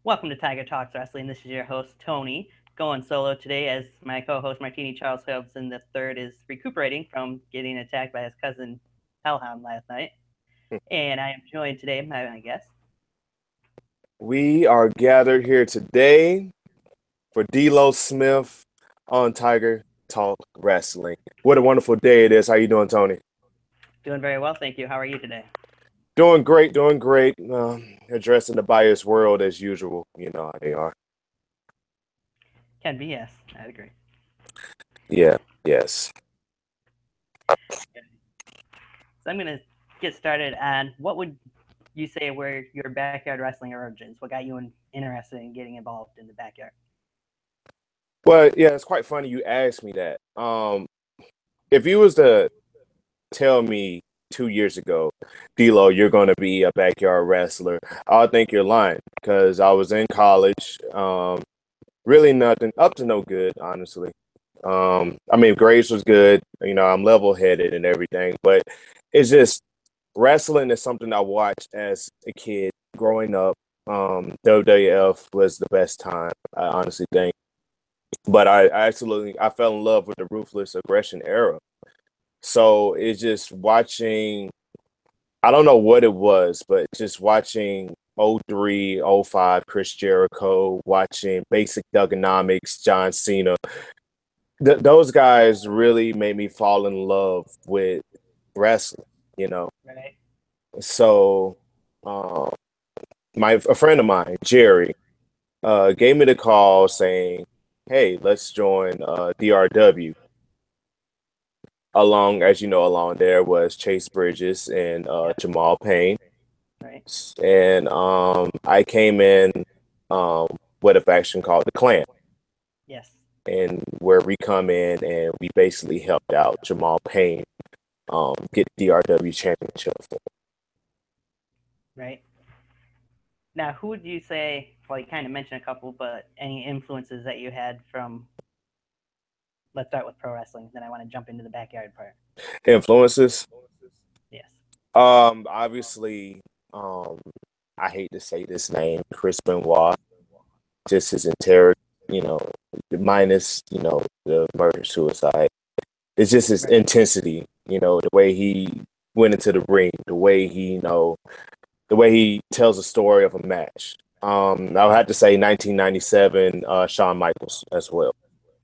Welcome to Tiger Talks Wrestling. This is your host, Tony, going solo today as my co host, Martini Charles Hobson III, is recuperating from getting attacked by his cousin, Hellhound, last night. And I am joined today by my guest. We are gathered here today for D'Lo Smith on Tiger Talk Wrestling. What a wonderful day it is. How you doing, Tony? Doing very well, thank you. How are you today? Doing great, doing great. Addressing the biased world as usual. You know how they are. Can be, yes, I agree. Yeah, yes. So I'm going to get started on what would you say were your backyard wrestling origins? What got you interested in getting involved in the backyard? Well, yeah, it's quite funny you asked me that. If you was to tell me 2 years ago, D'Lo, you're going to be a backyard wrestler, I would think you're lying because I was in college. Really nothing, up to no good, honestly. I mean, grades was good. You know, I'm level headed and everything, but it's just wrestling is something I watched as a kid growing up. WWF was the best time, I honestly think. But I fell in love with the ruthless aggression era. So it's just watching. I don't know what it was, but just watching '03, '05, Chris Jericho, watching Basic Thuganomics, John Cena, those guys really made me fall in love with wrestling, you know. Right. So, uh, a friend of mine, Jerry, gave me the call saying, "Hey, let's join DRW." Along, as you know, along there was Chase Bridges and Yep. Jamal Payne, Right. and I came in um, with a faction called the Clan, Yes. and where we come in and we basically helped out Jamal Payne get the DRW championship. Right. Now, who would you say? Well, you kind of mentioned a couple, but any influences that you had from? Let's start with pro wrestling. Then I want to jump into the backyard part. Influences. Yes. Obviously, um, I hate to say this name, Chris Benoit, just his entire, you know, minus, the murder suicide. It's just his Right. intensity, the way he went into the ring, the way he tells a story of a match. I would have to say 1997, Shawn Michaels as well.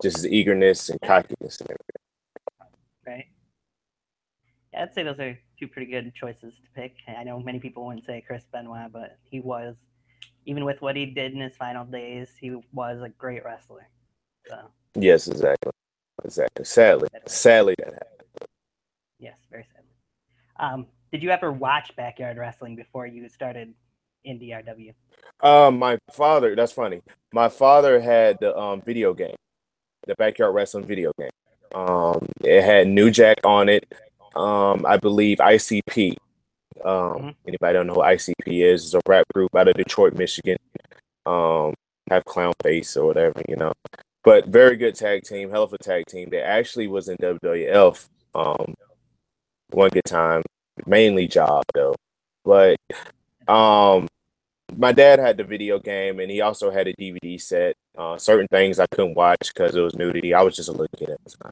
Just his eagerness and cockiness and everything. Right. Yeah, I'd say those are two pretty good choices to pick. I know many people wouldn't say Chris Benoit, but he was, even with what he did in his final days, he was a great wrestler. So, Yes, exactly. Exactly. Sadly, that happened. yes, very sadly. Did you ever watch backyard wrestling before you started in DRW? My father, that's funny. My father had the video game, the backyard wrestling video game. It had New Jack on it. I believe ICP. Mm-hmm. Anybody don't know who ICP is? It's a rap group out of Detroit, Michigan. Um, have Clown Face or whatever. But very good tag team, hell of a tag team. They actually was in WWF one good time, mainly job though. But um my dad had the video game and he also had a DVD set. Certain things I couldn't watch because it was nudity. I was just a little kid at the time.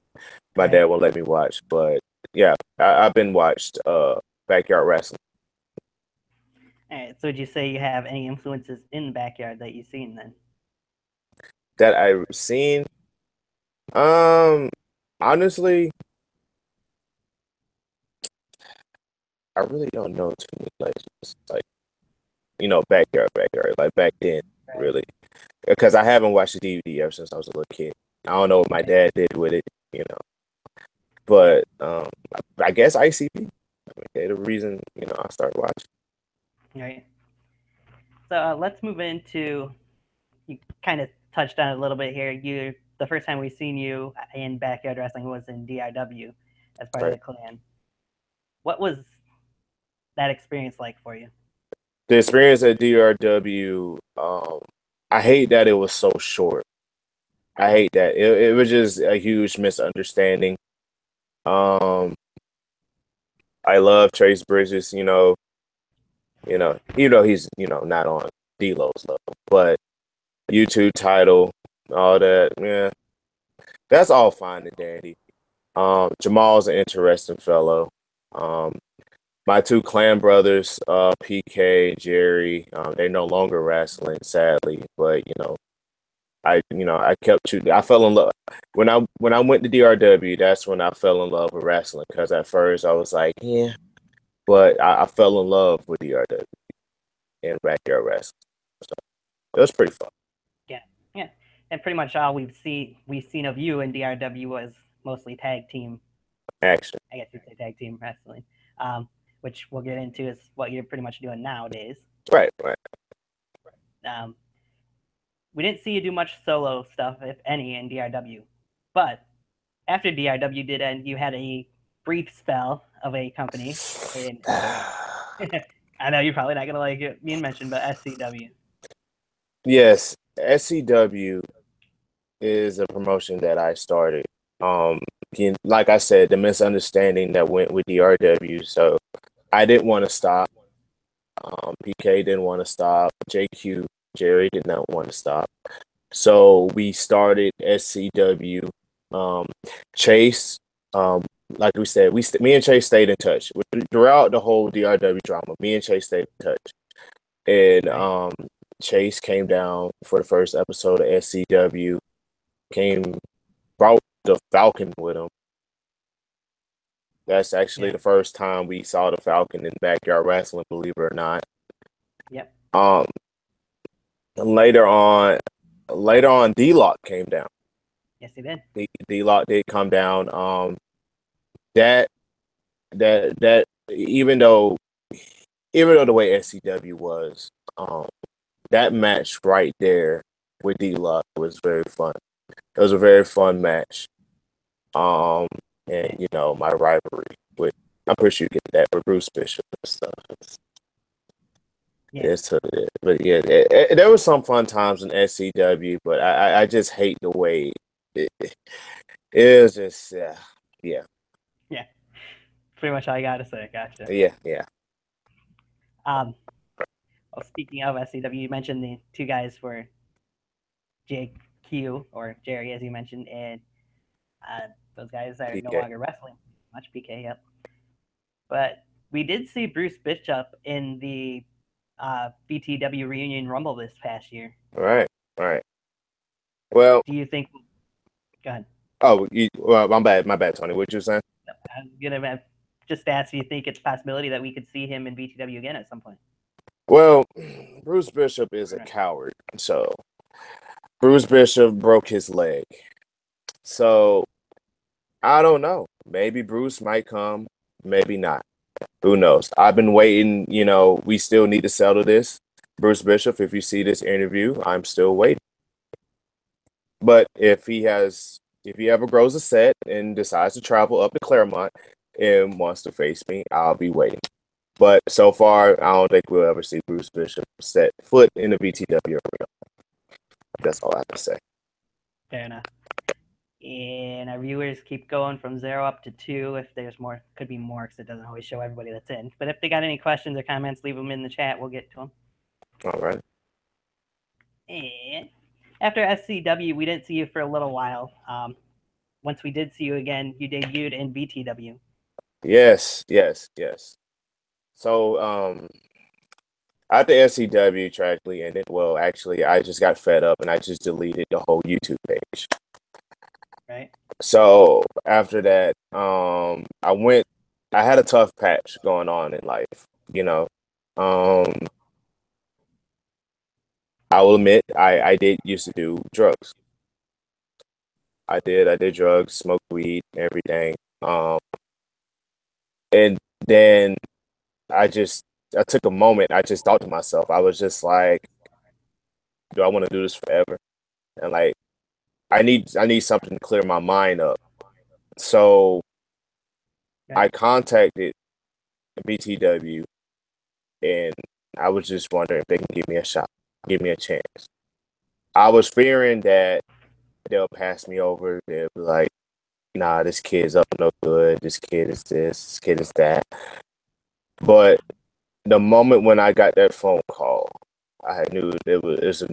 My Right. dad won't let me watch, but yeah, I've been watched backyard wrestling All right. So, would you say you have any influences in the backyard that you've seen then? that I've seen. Um, honestly, I really don't know too many legends like backyard like back then, Right. really, because I haven't watched the DVD ever since I was a little kid. I don't know what my Right. dad did with it, you know. But I guess ICP. I mean, they're the reason I started watching. Right. So let's move into. You kind of touched on it a little bit here. You the first time we seen you in backyard wrestling was in DIW as part of Right. the clan. What was that experience like for you? The experience at DRW, I hate that it was so short. I Right. hate that it was just a huge misunderstanding. Um, I love Trace Bridges. Even though he's not on D-Lo's level. But YouTube title, all that, yeah, that's all fine and dandy. Jamal's an interesting fellow. My two clan brothers, PK, Jerry, they're no longer wrestling, sadly. But I kept shooting. I fell in love when I went to DRW. That's when I fell in love with wrestling. Because at first I was like, yeah, but I fell in love with DRW and backyard wrestling. So it was pretty fun. Yeah, yeah, and pretty much all we've seen of you in DRW was mostly tag team. Action. I guess you'd say tag team wrestling, which we'll get into is what you're pretty much doing nowadays. Right. Um, we didn't see you do much solo stuff, if any, in DRW, but after DRW did end, you had a brief spell of a company in. I know you're probably not gonna like it being mentioned, but SCW. Yes, SCW is a promotion that I started. Like I said, the misunderstanding that went with DRW, so I didn't want to stop. PK didn't want to stop. JQ, Jerry did not want to stop. So we started SCW. Chase, like we said, me and Chase stayed in touch throughout the whole DRW drama. Me and Chase stayed in touch, and Chase came down for the first episode of SCW. Brought the Falcon with him. That's actually the first time we saw the Falcon in backyard wrestling, believe it or not. Yep. Later on, D-Lock came down. Yes, he did. D-Lock did come down. That even though the way SCW was, that match right there with D-Lock was very fun. It was a very fun match. And my rivalry with, I'm pretty sure you get that with Bruce Bishop and stuff. But yeah, there was some fun times in SCW, but I just hate the way it was just yeah. Pretty much all you gotta say. Gotcha. Yeah. Well, speaking of SCW, you mentioned the two guys were JQ or Jerry, as you mentioned, and those guys are PK. no longer wrestling much. PK, yep. But we did see Bruce Bishop in the BTW Reunion Rumble this past year. All right. Well, do you think? Go ahead. Oh, my bad, Tony. What you saying? I was gonna just ask. Do you think it's a possibility that we could see him in BTW again at some point? Well, Bruce Bishop is a coward, so Bruce Bishop broke his leg. So I don't know. Maybe Bruce might come, maybe not. Who knows? I've been waiting. We still need to settle this. Bruce Bishop, if you see this interview, I'm still waiting. But if he ever grows a set and decides to travel up to Claremont and wants to face me, I'll be waiting. But so far, I don't think we'll ever see Bruce Bishop set foot in the BTW arena. That's all I have to say. Fair enough. And our viewers keep going from 0 up to 2. If there's more, could be more because it doesn't always show everybody that's in. But if they got any questions or comments, leave them in the chat. We'll get to them. All right. And after SCW, we didn't see you for a little while. Once we did see you again, you debuted in BTW. Yes. So, after SCW tragically ended, well, actually, I just got fed up and I just deleted the whole YouTube page. Right. So after that, I had a tough patch going on in life, I will admit I did used to do drugs. I did drugs, smoked weed, everything. And then I took a moment, I just thought to myself, I was just like, do I want to do this forever? And like, I need something to clear my mind up. So I contacted BTW and I was just wondering if they can give me a shot, give me a chance. I was fearing that they'll pass me over. They'll be like, nah, this kid's up no good. This kid is this kid is that. But the moment when I got that phone call, I knew it was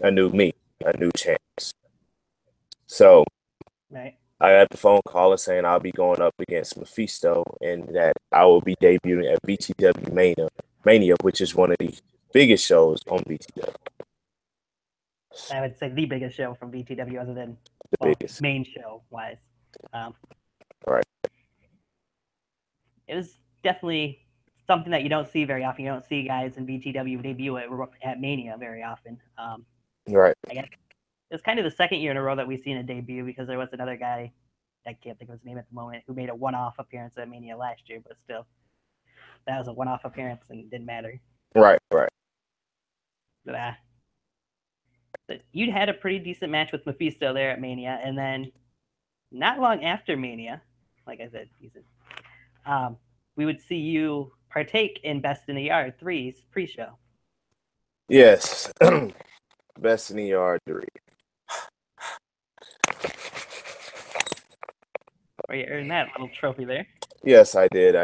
a new me, a new chance. So Right. I got the phone call saying I'll be going up against Mephisto and that I will be debuting at BTW Mania, which is one of the biggest shows on BTW. I would say the biggest show from BTW, other than Biggest. main show wise. Right. It was definitely something that you don't see very often. You don't see guys in BTW debut at Mania very often. Right. I guess it was kind of the second year in a row that we've seen a debut, because there was another guy, I can't think of his name at the moment, who made a one-off appearance at Mania last year, but still, that was a one-off appearance and it didn't matter. Right. But you'd had a pretty decent match with Mephisto there at Mania, and then not long after Mania, like I said, we would see you partake in Best in the Yard 3's pre-show. Yes. Best in the Yard 3. Where you earned that little trophy there. Yes, I did.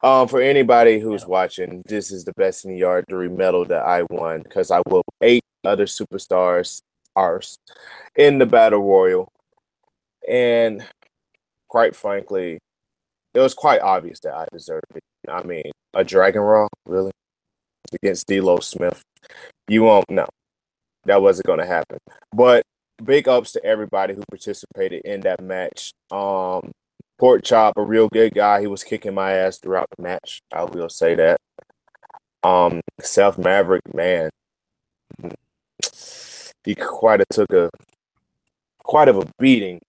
For anybody who's watching, this is the Best in the Yard 3 medal that I won because I whooped 8 other superstars ours in the Battle Royal. And quite frankly, it was quite obvious that I deserved it. I mean, a Dragon Raw, really? Against D'Lo Smith. You won't know. That wasn't going to happen. But big ups to everybody who participated in that match. Pork Chop, a real good guy. He was kicking my ass throughout the match. I will say that. Seth Maverick, man, he quite of a beating.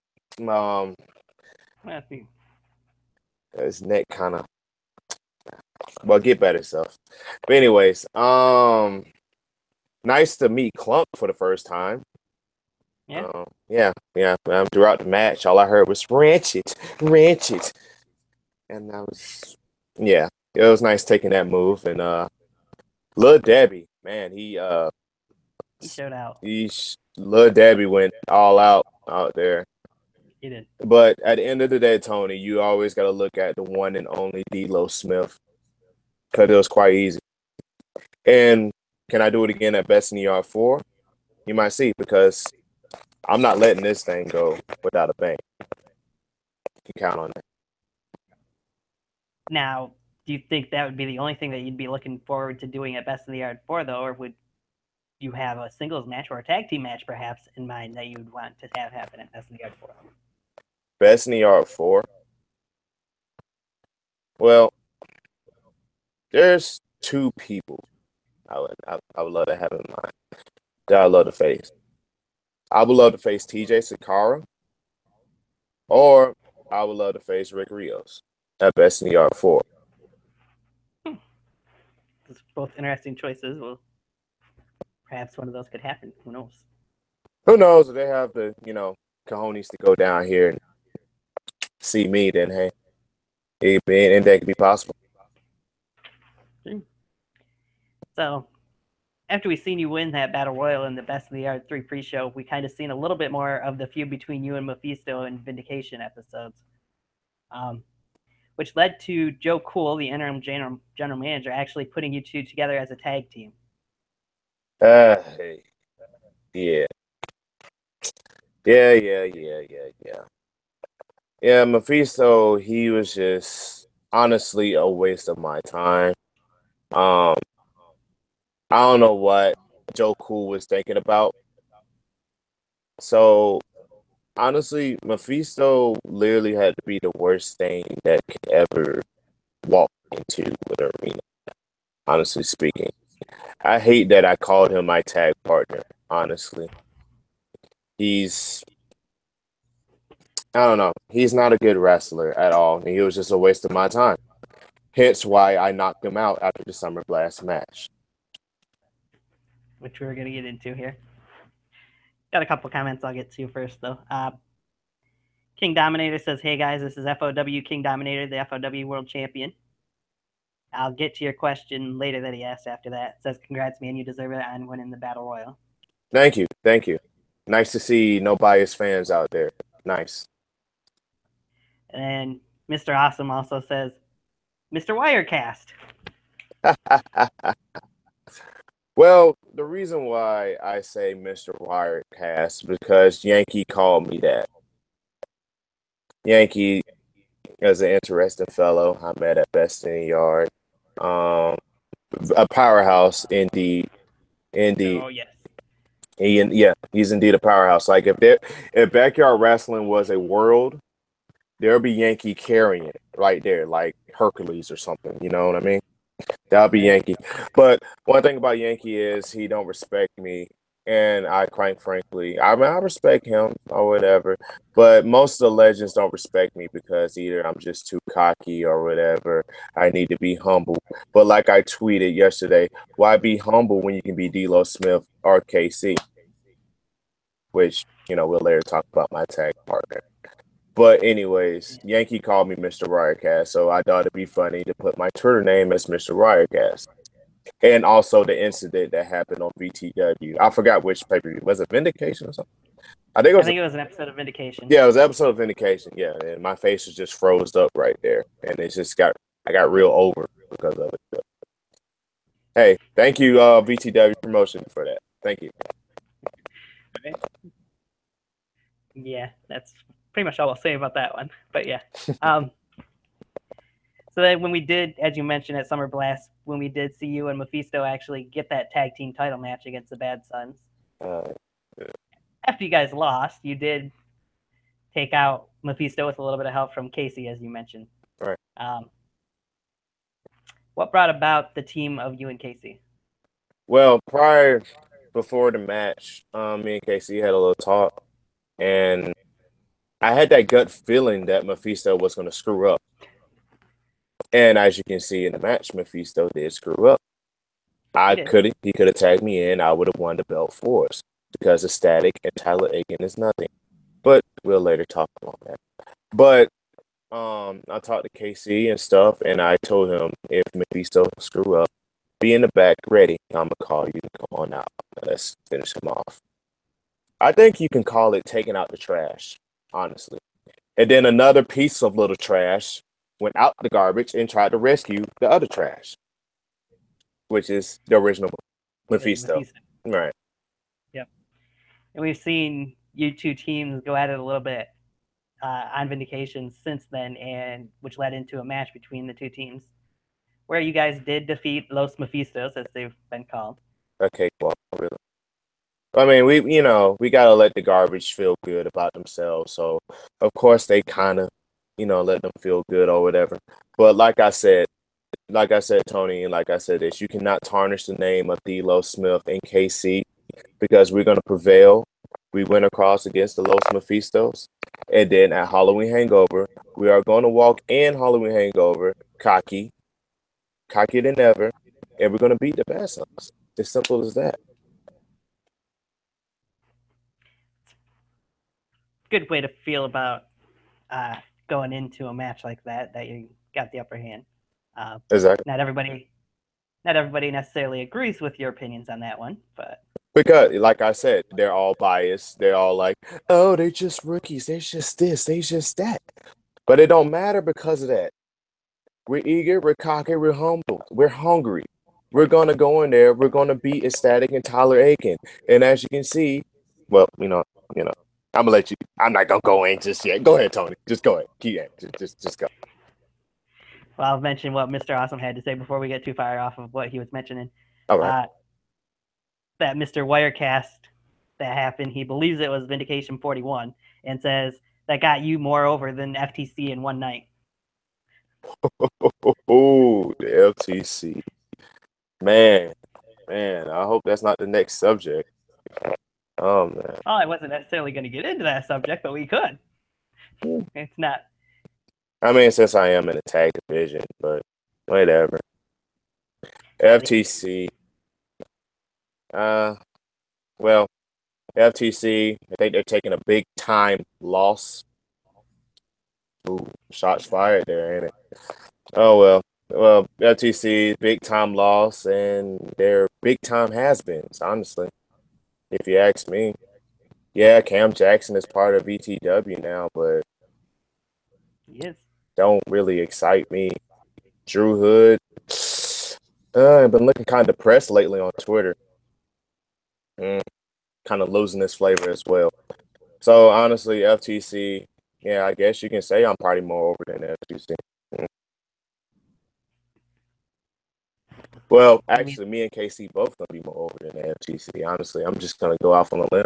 His neck kind of, well, get better stuff. But anyways, nice to meet Clump for the first time. Yeah. Throughout the match, all I heard was "ranch it," and it was nice taking that move. And Lil Debbie, man, he showed out. Lil Debbie went all out there. He did. But at the end of the day, Tony, you always got to look at the one and only D'Lo Smith, because it was quite easy. And can I do it again at Best in the Yard 4? You might see, because I'm not letting this thing go without a bang. You can count on that. Now, do you think that would be the only thing that you'd be looking forward to doing at Best in the Yard 4, though, or would you have a singles match or a tag team match, perhaps, in mind that you'd want to have happen at Best in the Yard 4? Best in the Yard 4? Well, there's 2 people I would love to have in mind that I love to face. I would love to face TJ Sakara, or I would love to face Rick Rios at Best in the Yard 4. Those are both interesting choices. Well, perhaps one of those could happen. Who knows? Who knows? If they have the, cojones to go down here and see me, then hey, anything could be possible. So, after we seen you win that Battle Royal in the Best in the Yard 3 pre-show, we kind of seen a little bit more of the feud between you and Mephisto in Vindication episodes, which led to Joe Cool, the interim general manager, actually putting you two together as a tag team. Yeah. Yeah, Mephisto, he was just honestly a waste of my time. I don't know what Joe Cool was thinking about. So honestly, Mephisto literally had to be the worst thing that could ever walk into an arena. Honestly speaking, I hate that I called him my tag partner. Honestly, I don't know. He's not a good wrestler at all. And he was just a waste of my time. Hence why I knocked him out after the Summer Blast match. Which we're going to get into here. Got a couple comments I'll get to first, though. King Dominator says, "Hey guys, this is FOW King Dominator, the FOW World Champion. I'll get to your question later that he asked after that. It says, congrats, man, you deserve it on winning the Battle Royal." Thank you. Nice to see no biased fans out there. Nice. And Mr. Awesome also says, "Mr. Wirecast." Well, the reason why I say Mr. Wirecast because Yankee called me that. Yankee is an interesting fellow I met at Best in the Yard. Um, a powerhouse indeed. Indeed. Oh yes. He's indeed a powerhouse. Like if backyard wrestling was a world, there'll be Yankee carrying it right there, like Hercules or something. You know what I mean? That'll be Right. Yankee. But one thing about Yankee is he don't respect me, and I, quite frankly, I mean, I respect him or whatever. But most of the legends don't respect me because either I'm just too cocky or whatever. I need to be humble. But like I tweeted yesterday, why be humble when you can be D'Lo Smith or KC? Which we'll later talk about my tag partner. But anyways, Yankee called me Mr. Riotcast, so I thought it'd be funny to put my Twitter name as Mr. Riotcast. And also the incident that happened on VTW. I forgot which pay-per-view. Was it Vindication or something? I think it I was think it was an episode of Vindication. yeah, it was an episode of Vindication. Yeah, and my face was just froze up right there. And it just I got real over because of it. But, hey, thank you, VTW promotion for that. Thank you. Yeah, that's pretty much all I'll say about that one. But yeah. So then when we did, as you mentioned at Summer Blast, when we did see you and Mephisto actually get that tag team title match against the Bad Sons, after you guys lost, you did take out Mephisto with a little bit of help from Casey, as you mentioned. Right. What brought about the team of you and Casey? Well, before the match, me and Casey had a little talk, and I had that gut feeling that Mephisto was going to screw up. And as you can see in the match, Mephisto did screw up. He could have tagged me in. I would have won the belt for us because of Static and Tyler Aiken is nothing. But we'll later talk about that. But I talked to KC and stuff, and I told him if Mephisto screw up, be in the back ready. I'm gonna call you. Come on out. Let's finish him off. I think you can call it taking out the trash, honestly. And then another piece of little trash went out the garbage and tried to rescue the other trash, which is the original Mephisto. Right. Yep. And we've seen you two teams go at it a little bit on Vindication since then, and which led into a match between the two teams where you guys did defeat Los Mephistos, as they've been called. Okay, well, really. I mean, we gotta let the garbage feel good about themselves. So, of course, they kind of, let them feel good or whatever. But like I said, Tony, and like I said this, you cannot tarnish the name of D'Lo Smith and KC because we're gonna prevail. We went across against the Los Mephistos, and then at Halloween Hangover, we are going to walk in Halloween Hangover cocky than ever, and we're gonna beat the Bad Sons. As simple as that. Good way to feel about going into a match like that you got the upper hand. Exactly. Not everybody necessarily agrees with your opinions on that one, but because, like I said, they're all biased. They're all like, "Oh, they're just rookies. They're just this. They're just that." But it don't matter because of that. We're eager. We're cocky. We're humble. We're hungry. We're gonna go in there. We're gonna beat Ecstatic and Tyler Aiken. And as you can see, well, I'm gonna let you. I'm not gonna go in just yet. Go ahead, Tony. Just go ahead. Keep it. Just go. Well, I'll mention what Mr. Awesome had to say before we get too far off of what he was mentioning. All right. That Mr. Wirecast that happened, he believes it was Vindication 41 and says that got you more over than FTC in one night. Oh, the FTC. Man, I hope that's not the next subject. Oh, man. Well, I wasn't necessarily going to get into that subject, but we could. It's not. I mean, since I am in the tag division, but whatever. FTC. Well, FTC, I think they're taking a big time loss. Ooh, shots fired there, ain't it? Oh, well. Well, FTC, big time loss, and they're big time has-beens, honestly, if you ask me. Yeah, Cam Jackson is part of VTW now, but Yes. don't really excite me. Drew Hood, I've been looking kind of depressed lately on Twitter. kind of losing its flavor as well. So honestly, FTC, yeah, I guess you can say I'm probably more over than FTC. Mm. Well, I mean, actually, me and KC both gonna be more over than the FTC. Honestly, I'm just gonna go off on a limb.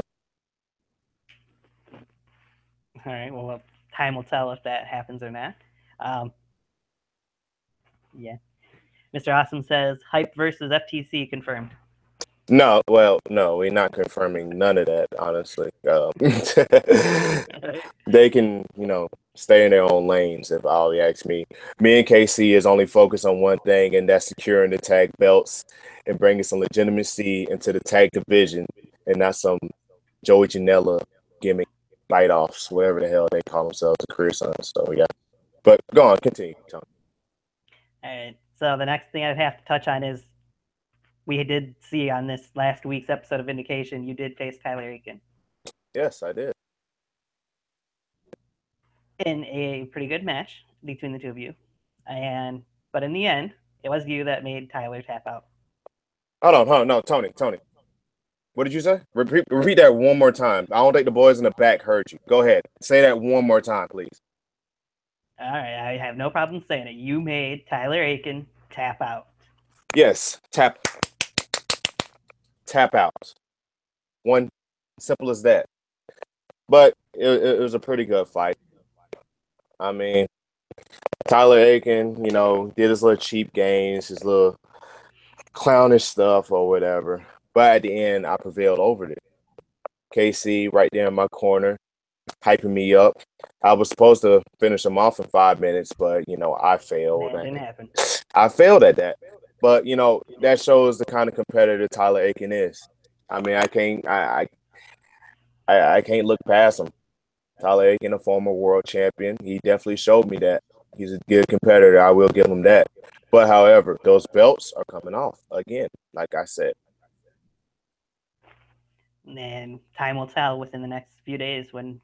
all right. Well, time will tell if that happens or not. Um, yeah. Mr. Awesome says hype versus FTC confirmed. No, well, no, we're not confirming none of that, honestly. They can, stay in their own lanes if all you ask me. Me and KC is only focused on one thing, and that's securing the tag belts and bringing some legitimacy into the tag division, and not some Joey Janela gimmick bite-offs, whatever the hell they call themselves, the career sons. So, yeah. But go on, continue, Tony. All right. So the next thing I'd have to touch on is we did see on this last week's episode of Vindication, you did face Tyler Aiken Yes, I did. in a pretty good match between the two of you, but in the end, it was you that made Tyler tap out. Hold on, no, Tony. What did you say? Repeat that one more time. I don't think the boys in the back heard you. Go ahead. Say that one more time, please. All right, I have no problem saying it. You made Tyler Aiken tap out. Yes, tap out. One, simple as that. But it was a pretty good fight. I mean, Tyler Aiken, did his little cheap games, his little clownish stuff or whatever. But at the end, I prevailed over it. KC right there in my corner, hyping me up. I was supposed to finish him off in 5 minutes, but I failed. That didn't happen. I failed at that. But that shows the kind of competitor Tyler Aiken is. I mean, I can't look past him. Tyler Aiken, a former world champion, he definitely showed me that he's a good competitor. I will give him that. But however, those belts are coming off again, like I said. And time will tell within the next few days when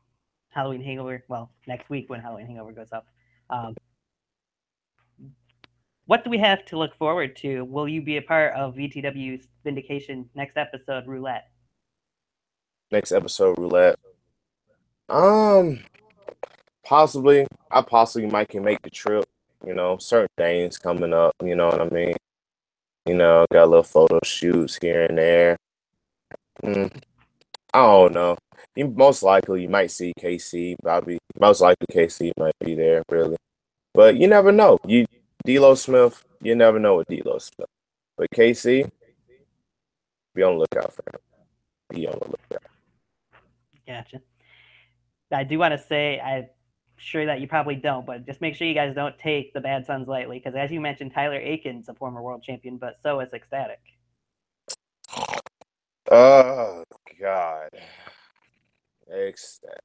Halloween Hangover, well, next week when Halloween Hangover goes up. What do we have to look forward to? Will you be a part of VTW's Vindication next episode, Roulette? Next episode, Roulette. Possibly. I possibly might can make the trip. Certain things coming up. You know what I mean? Got a little photo shoots here and there. I don't know. Most likely you might see KC. Probably most likely KC might be there, really. But you never know. D'Lo Smith, you never know with D'Lo Smith. But KC, be on the lookout for him. Be on the lookout. Gotcha. I do want to say, I'm sure that you probably don't, but just make sure you guys don't take the Bad Sons lightly, because as you mentioned, Tyler Aiken's a former world champion, but so is Ecstatic. Oh, God. Ecstatic.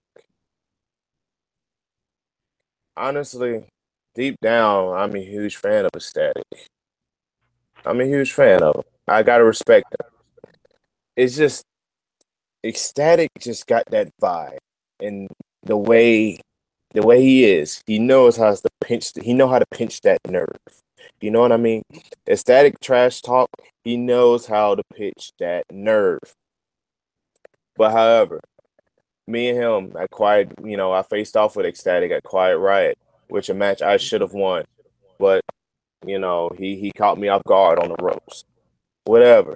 Honestly, deep down, I'm a huge fan of Ecstatic. I'm a huge fan of him. I gotta respect him. It's just Ecstatic just got that vibe, and the way he is, he knows how to pinch. He know how to pinch that nerve. You know what I mean? Ecstatic trash talk. He knows how to pitch that nerve. But however, me and him at Quiet, I faced off with Ecstatic at Quiet Riot, which a match I should have won, but he caught me off guard on the ropes. Whatever.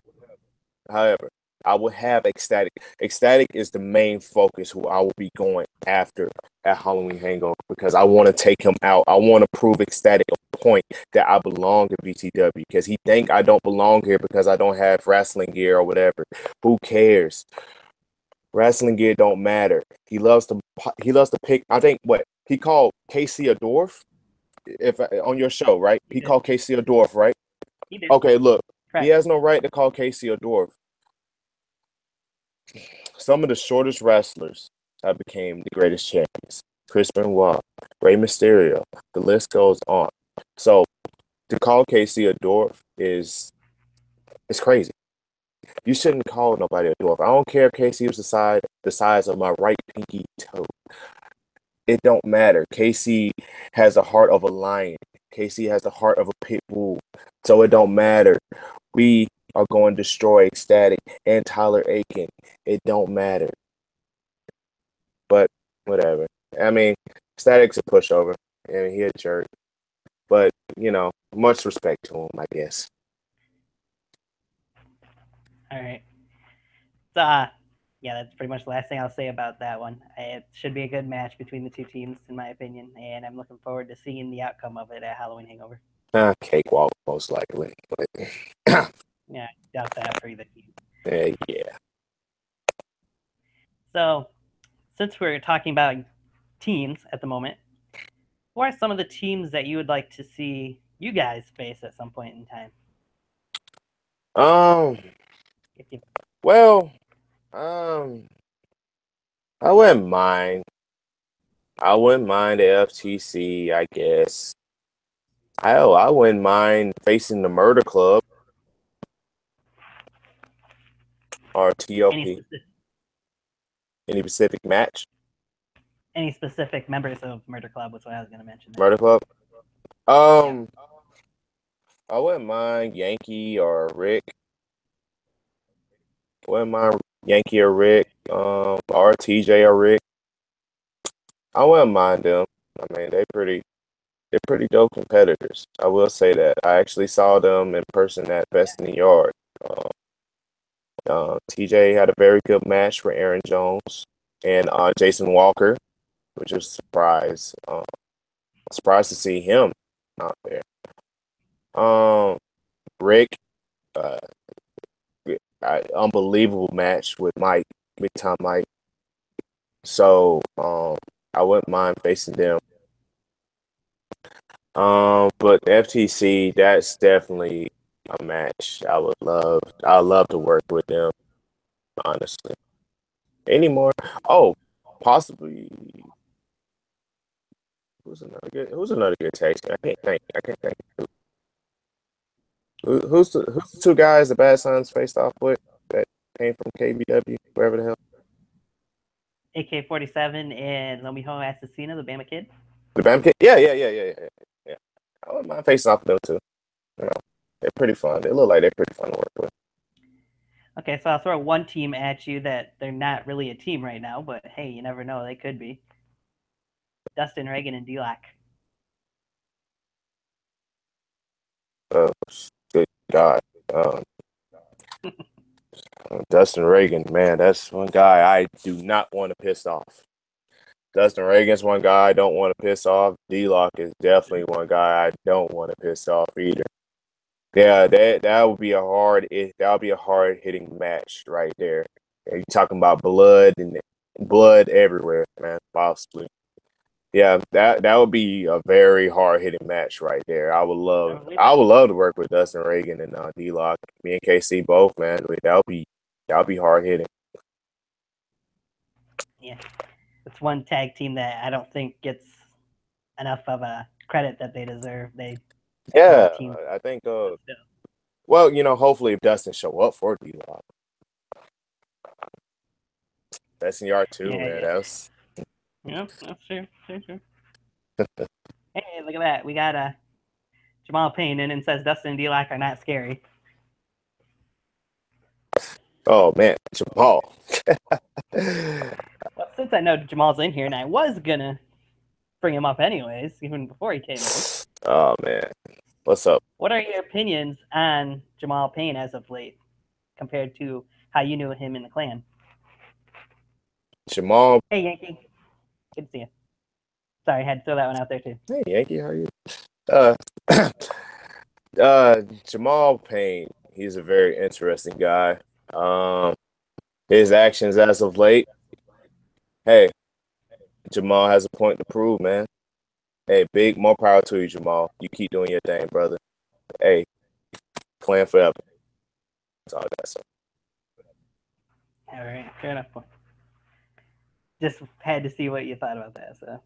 However, I will have Ecstatic. Ecstatic is the main focus who I will be going after at Halloween Hangover because I want to take him out. I want to prove Ecstatic a point that I belong to BTW because he think I don't belong here because I don't have wrestling gear or whatever. Who cares? Wrestling gear don't matter. He loves to pick. I think what he called KC a dwarf. If on your show, right? He called KC a dwarf, right? He did. Okay, look, Correct. he has no right to call KC a dwarf. Some of the shortest wrestlers have became the greatest champions. Chris Benoit, Rey Mysterio, the list goes on. So to call KC a dwarf is crazy. You shouldn't call nobody a dwarf. I don't care if KC was the size of my right pinky toe. It don't matter. KC has the heart of a lion. KC has the heart of a pit bull. So it don't matter. We are going to destroy Ecstatic and Tyler Aiken. It don't matter. But whatever. I mean, Ecstatic's a pushover. I mean, he a jerk. But, much respect to him, I guess. All right. So, yeah, that's pretty much the last thing I'll say about that one. It should be a good match between the two teams, in my opinion, and I'm looking forward to seeing the outcome of it at Halloween Hangover. Cakewalk, most likely. Yeah, I doubt that for either team. Yeah. So, since we're talking about teams at the moment, who are some of the teams that you would like to see you guys face at some point in time? If you, Well, um, I wouldn't mind. I wouldn't mind the FTC, I guess. Hell, I wouldn't mind facing the Murder Club or TLP. Any specific match? Any specific members of Murder Club was what I was going to mention. Murder Club? Yeah. I wouldn't mind Yankee or Rick. Wouldn't mind Yankee or Rick, or TJ or Rick. I wouldn't mind them. I mean, they're pretty dope competitors. I will say that. I actually saw them in person at Best in the Yard. TJ had a very good match for Aaron Jones and Jason Walker, which was a surprise. Surprised to see him out there. Rick, uh, unbelievable match with Mike, Big Time Mike. So I wouldn't mind facing them. But FTC, that's definitely a match I would love. I'd love to work with them, honestly. Any more? Oh, possibly. Who's another good tag team? I can't think. Who's the two guys the Bad Sons faced off with that came from KBW, wherever the hell? AK-47 and Lomiho Assassino, the Bama Kid. The Bam Kid? Yeah. I wouldn't mind facing off with them too. They're pretty fun. They look like they're pretty fun to work with. Okay, so I'll throw one team at you that they're not really a team right now, but hey, you never know, they could be. Dustin Reagan and D-Lock. Good God. Dustin Reagan, man, that's one guy I do not want to piss off. Dustin Reagan's one guy I don't want to piss off. D-Lock is definitely one guy I don't want to piss off either. Yeah, that would be a hard hitting match right there. You're talking about blood and blood everywhere, man, possibly. Yeah, that would be a very hard hitting match right there. I would love to work with Dustin Reagan and D-Lock. Me and KC both, man. That would be hard hitting. Yeah, it's one tag team that I don't think gets enough of a credit that they deserve. Yeah, I think. Well, hopefully if Dustin show up for D-Lock, that's in yard too, man. Yeah. That's true. Hey, look at that. We got Jamal Payne in and says Dustin and D-Lock are not scary. Oh man, Jamal. Well, since I know Jamal's in here, and I was gonna bring him up anyways, even before he came in. Oh man, what's up? What are your opinions on Jamal Payne as of late, compared to how you knew him in the clan? Jamal. Hey Yankee, good to see you. Sorry, I had to throw that one out there too. Hey Yankee, how are you? Jamal Payne. He's a very interesting guy. His actions as of late. Hey, Jamal has a point to prove, man. Hey, more power to you, Jamal. You keep doing your thing, brother. Hey, clan forever. That's all I got to say. All right, fair enough. Just had to see what you thought about that. So.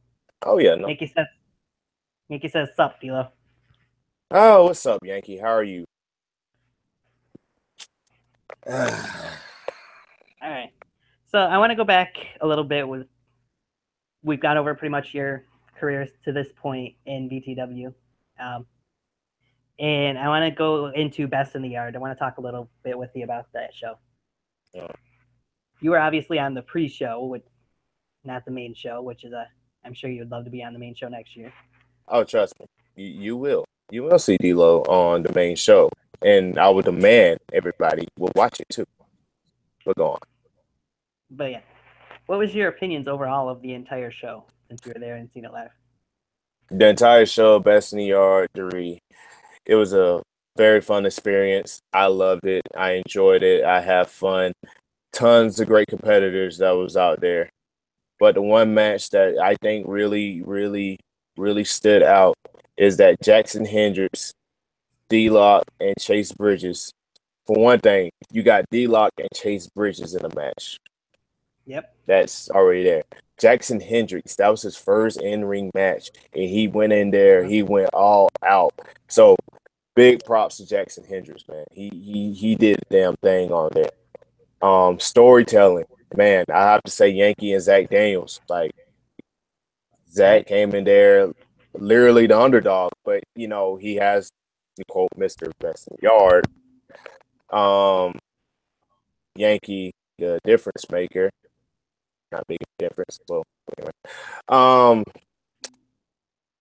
Oh yeah, no. Yankee says, "Sup, D'Lo." Oh, what's up, Yankee? How are you? All right. So I want to go back a little bit we've gone over pretty much your careers to this point in VTW. And I want to go into Best in the Yard. I want to talk a little bit with you about that show. Yeah. You were obviously on the pre-show, not the main show, which is I'm sure you would love to be on the main show next year. Oh, trust me, you will. You will see D'Lo on the main show, and I would demand everybody will watch it too. But go on. But yeah, what was your opinions overall of the entire show since you were there and seen it live? The entire show, Best in the Yard 3, it was a very fun experience. I loved it. I enjoyed it. I had fun. Tons of great competitors that was out there. But the one match that I think really, really, really stood out is that Jackson Hendricks, D-Lock, and Chase Bridges. For one thing, you got D-Lock and Chase Bridges in a match. Yep. That's already there. Jackson Hendricks, that was his first in-ring match, and he went in there. He went all out. So big props to Jackson Hendricks, man. He did the damn thing on there. Storytelling, man. I have to say Yankee and Zach Daniels. Like Zach came in there, literally the underdog, but he has quote Mr. Best in the Yard. Yankee, the difference maker. Not big difference. So anyway.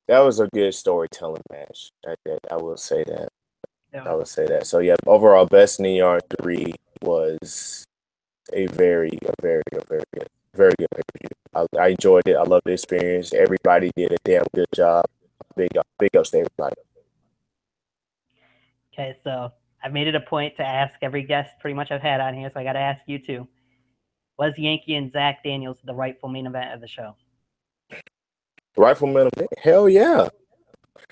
That was a good storytelling match. I will say that. Yeah. I would say that. So yeah, overall, Best in the Yard 3 was a very good pay-per-view. I enjoyed it. I loved the experience. Everybody did a damn good job. Big ups to everybody. Okay, so I've made it a point to ask every guest pretty much I've had on here, so I got to ask you too. Was Yankee and Zach Daniels the rightful main event of the show? Rightful main event? Hell yeah.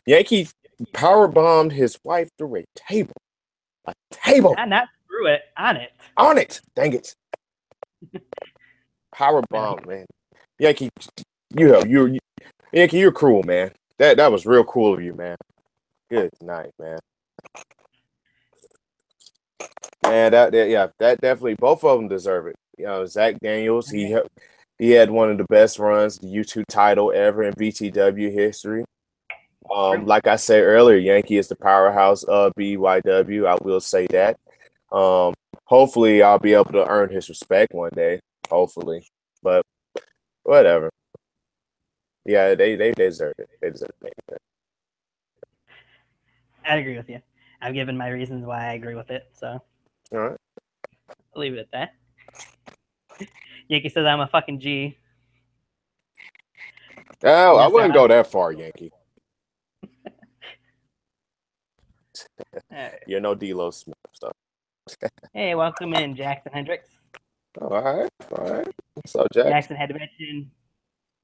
Yankee power bombed his wife through a table. A table. Not through it, on it. On it. Dang it. Power bomb, man. Yankee, Yankee, you're cruel, man. That was real cool of you, man. Good night, man. And that definitely, both of them deserve it. Zach Daniels, he had one of the best runs, the YouTube title ever in BTW history. Like I said earlier, Yankee is the powerhouse of BYW. I will say that. Hopefully, I'll be able to earn his respect one day. Hopefully, but whatever. Yeah, they deserve it. They deserve it. I agree with you. I've given my reasons why I agree with it, so All right. I'll leave it at that. Yankee says I'm a fucking G. Oh, I wouldn't go that far, Yankee. You're no D'Lo Smith stuff. Hey, welcome in, Jackson Hendricks. All right. What's up, Jackson? Jackson had to mention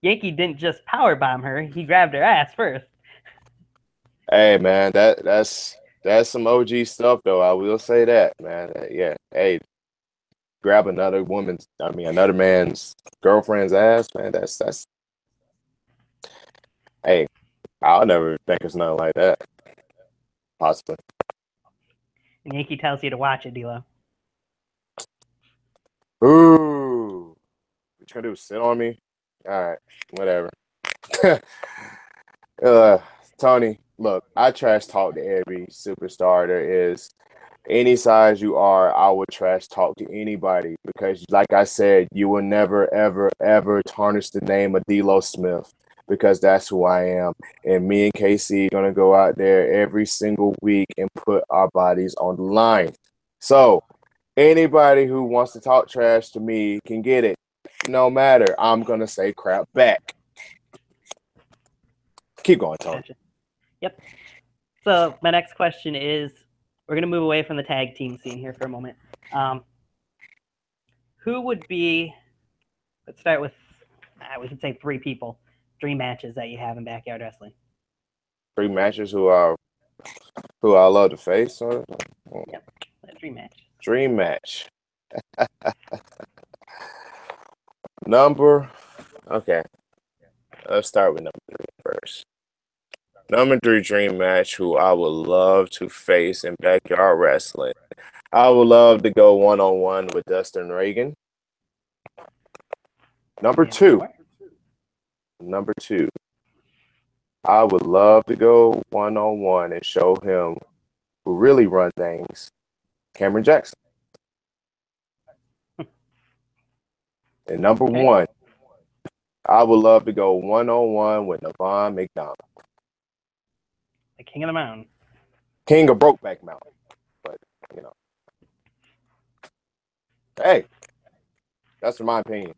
Yankee didn't just power bomb her; he grabbed her ass first. Hey, man, that's some OG stuff, though. I will say that, man. Yeah. Hey, grab another man's girlfriend's ass, man. That's. Hey, I'll never think it's nothing like that. Possibly. And Yankee tells you to watch it, D'Lo. Ooh. What you gonna do? Sit on me? All right. Whatever. Tony, look, I trash talk to every superstar there is. Any size you are, I would trash talk to anybody because, like I said, you will never, ever, ever tarnish the name of D'Lo Smith because that's who I am. And me and KC are going to go out there every single week and put our bodies on the line. So anybody who wants to talk trash to me can get it. No matter. I'm going to say crap back. Keep going, Tony. Gotcha. Yep. So my next question is, we're going to move away from the tag team scene here for a moment. Who would be, let's start with, we can say 3 people, dream matches that you have in backyard wrestling. 3 matches who I love to face? Or? Yep, dream match. Dream match. Okay. Let's start with number 3 first. Number 3 dream match who I would love to face in backyard wrestling. I would love to go one-on-one with Dustin Reagan. Number 2. I would love to go one-on-one and show him who really run things, Cameron Jackson. And number one, I would love to go one-on-one with Nevon McDonald. The King of the Mountain. King of Brokeback Mountain. But, you know. Hey, that's my opinion,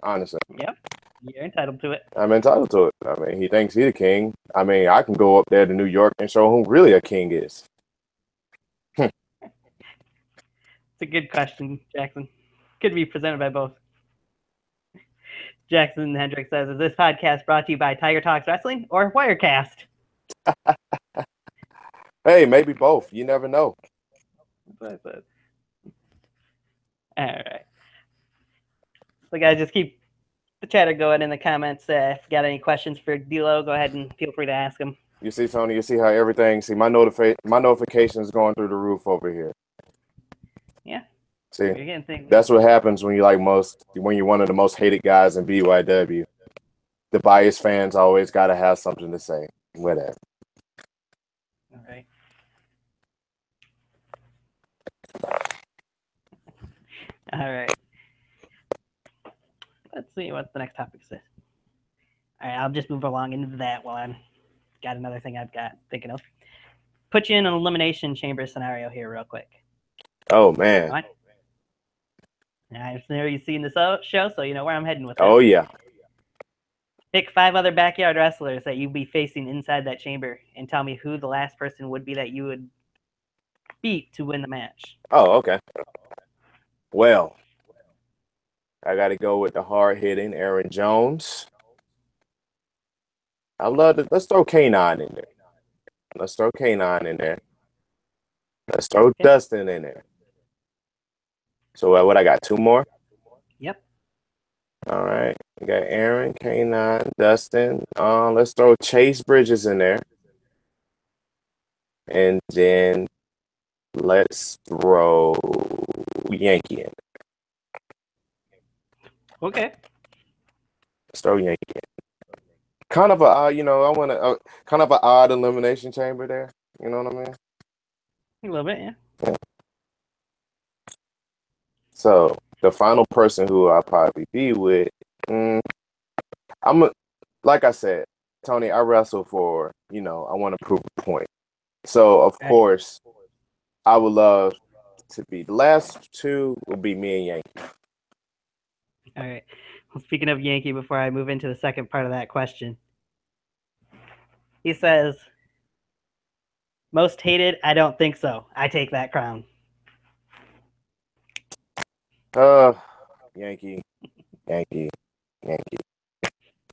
honestly. Yep. You're entitled to it. I'm entitled to it. I mean, he thinks he's a king. I mean, I can go up there to New York and show who really a king is. It's a good question, Jackson. Could be presented by both. Jackson Hendricks says, is this podcast brought to you by Tiger Talks Wrestling or Wirecast? Hey, maybe both. You never know. That's what I said. All right. So, guys, just keep the chatter going in the comments. If you got any questions for D'Lo, go ahead and feel free to ask them. You see, Tony, you see how everything, my notifications going through the roof over here. Yeah. See, You're getting things. that's what happens when when you're one of the most hated guys in BYW. The biased fans always got to have something to say. Whatever. All right. All right. Let's see what the next topic says. All right, I'll just move along into that while I've got another thing I've got thinking of. Put you in an elimination chamber scenario here real quick. Oh, man. Right? I've already seen this show, so you know where I'm heading with this. Oh, yeah. Pick 5 other backyard wrestlers that you'd be facing inside that chamber and tell me who the last person would be that you would beat to win the match. Oh, okay. Well, I got to go with the hard-hitting Aaron Jones. I love it. Let's throw K9 in there. Let's throw Dustin in there. So what I got? 2 more? Yep. All right. We got Aaron, K9, Dustin. Let's throw Chase Bridges in there. And then let's throw Yankee in. Okay. Let's throw Yankee in. Kind of I want to kind of an odd elimination chamber there. You know what I mean? A little bit, yeah. So the final person who I'll probably be with, like I said, Tony, I wrestle for, I want to prove a point. So of course, I would love to be. The last 2 will be me and Yankee. All right. Well, speaking of Yankee, before I move into the second part of that question, he says, most hated, I don't think so. I take that crown. Yankee.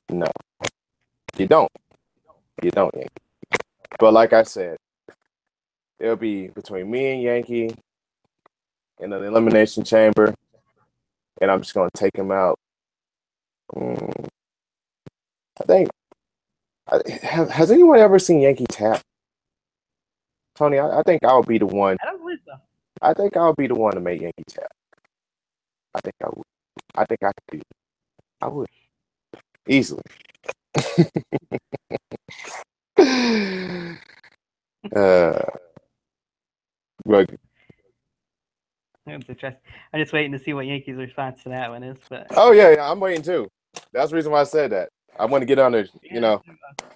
No, you don't, Yankee. But like I said, it'll be between me and Yankee in an elimination chamber, and I'm just going to take him out. I think, has anyone ever seen Yankee tap? Tony, I think I'll be the one. I don't believe so. I think I'll be the one to make Yankee tap. I think I would. I think I could do it. I would. Easily. Look. That's interesting. I'm just waiting to see what Yankee's response to that one is. But oh yeah, I'm waiting too. That's the reason why I said that. I want to get on there.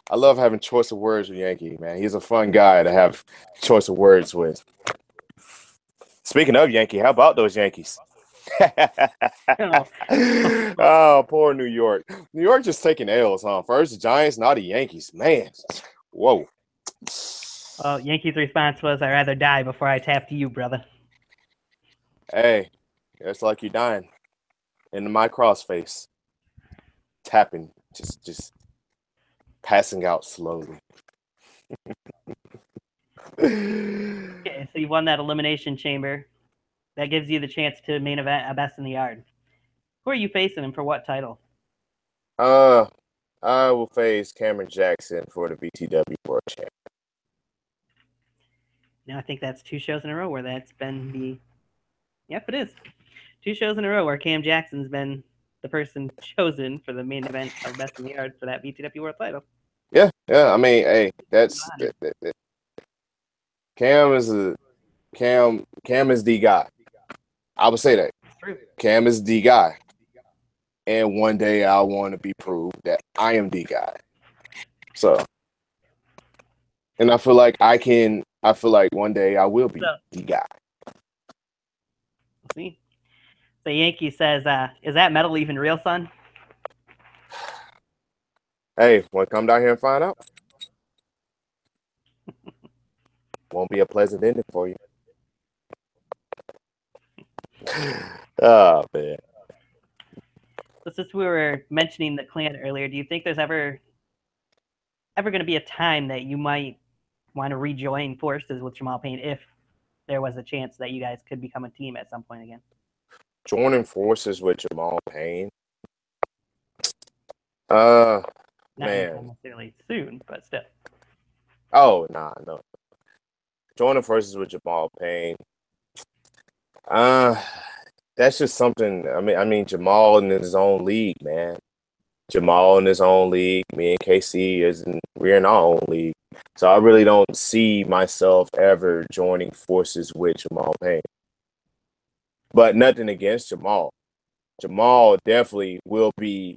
I love having choice of words with Yankee, man. He's a fun guy to have choice of words with. Speaking of Yankee, how about those Yankees? Oh, poor New York. New York just taking L's, huh? First the Giants, now the Yankees. Man, whoa. Well, Yankee's response was, I'd rather die before I tap to you, brother. Hey, it's like you're dying. Into my crossface. Tapping. Just passing out slowly. Okay, so you won that elimination chamber. That gives you the chance to main event a Best in the Yard. Who are you facing and for what title? I will face Cameron Jackson for the BTW World Champion. Now I think that's 2 shows in a row where that's been the... Yep, it is. 2 shows in a row where Cam Jackson's been the person chosen for the main event of Best in the Yard for that BTW World title. Yeah. I mean, hey, that's Cam is the guy. I would say that. Cam is the guy. And one day I want to be proved that I am the guy. So, and I feel like one day I will be the guy. See? The Yankee says, is that medal even real, son? Hey, want to come down here and find out? Won't be a pleasant ending for you. Oh, man. So since we were mentioning the clan earlier, do you think there's ever going to be a time that you might want to rejoin forces with Jamal Payne if there was a chance that you guys could become a team at some point again? Joining forces with Jamal Payne? Not man. necessarily soon, but still. Oh, no. Joining forces with Jamal Payne. That's just something. I mean, Jamal in his own league, man. Jamal in his own league. Me and KC we're in our own league. So I really don't see myself ever joining forces with Jamal Payne. But nothing against Jamal. Jamal definitely will be.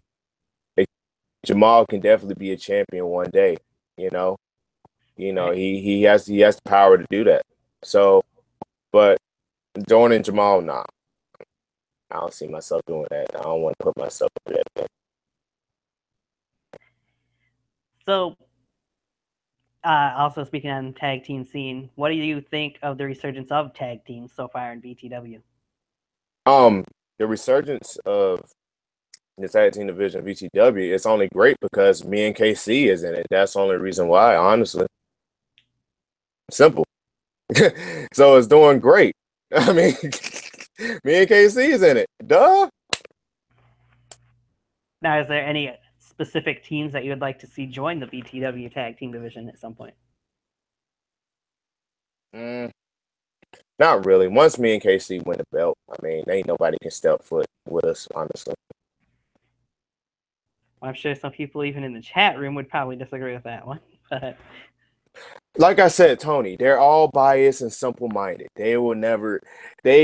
Jamal can definitely be a champion one day. You know, he has the power to do that. So, but joining Jamal, nah. I don't see myself doing that. I don't want to put myself through that thing. So, also speaking on tag team scene, what do you think of the resurgence of tag teams so far in BTW? The resurgence of the tag team division of BTW, it's only great because me and KC is in it. That's the only reason why, honestly. Simple. So it's doing great. I mean, me and KC is in it. Duh. Now, is there any specific teams that you would like to see join the BTW tag team division at some point? Not really. Once me and KC win the belt, I mean, ain't nobody can step foot with us, honestly. Well, I'm sure some people even in the chat room would probably disagree with that one. But like I said, Tony, they're all biased and simple-minded. They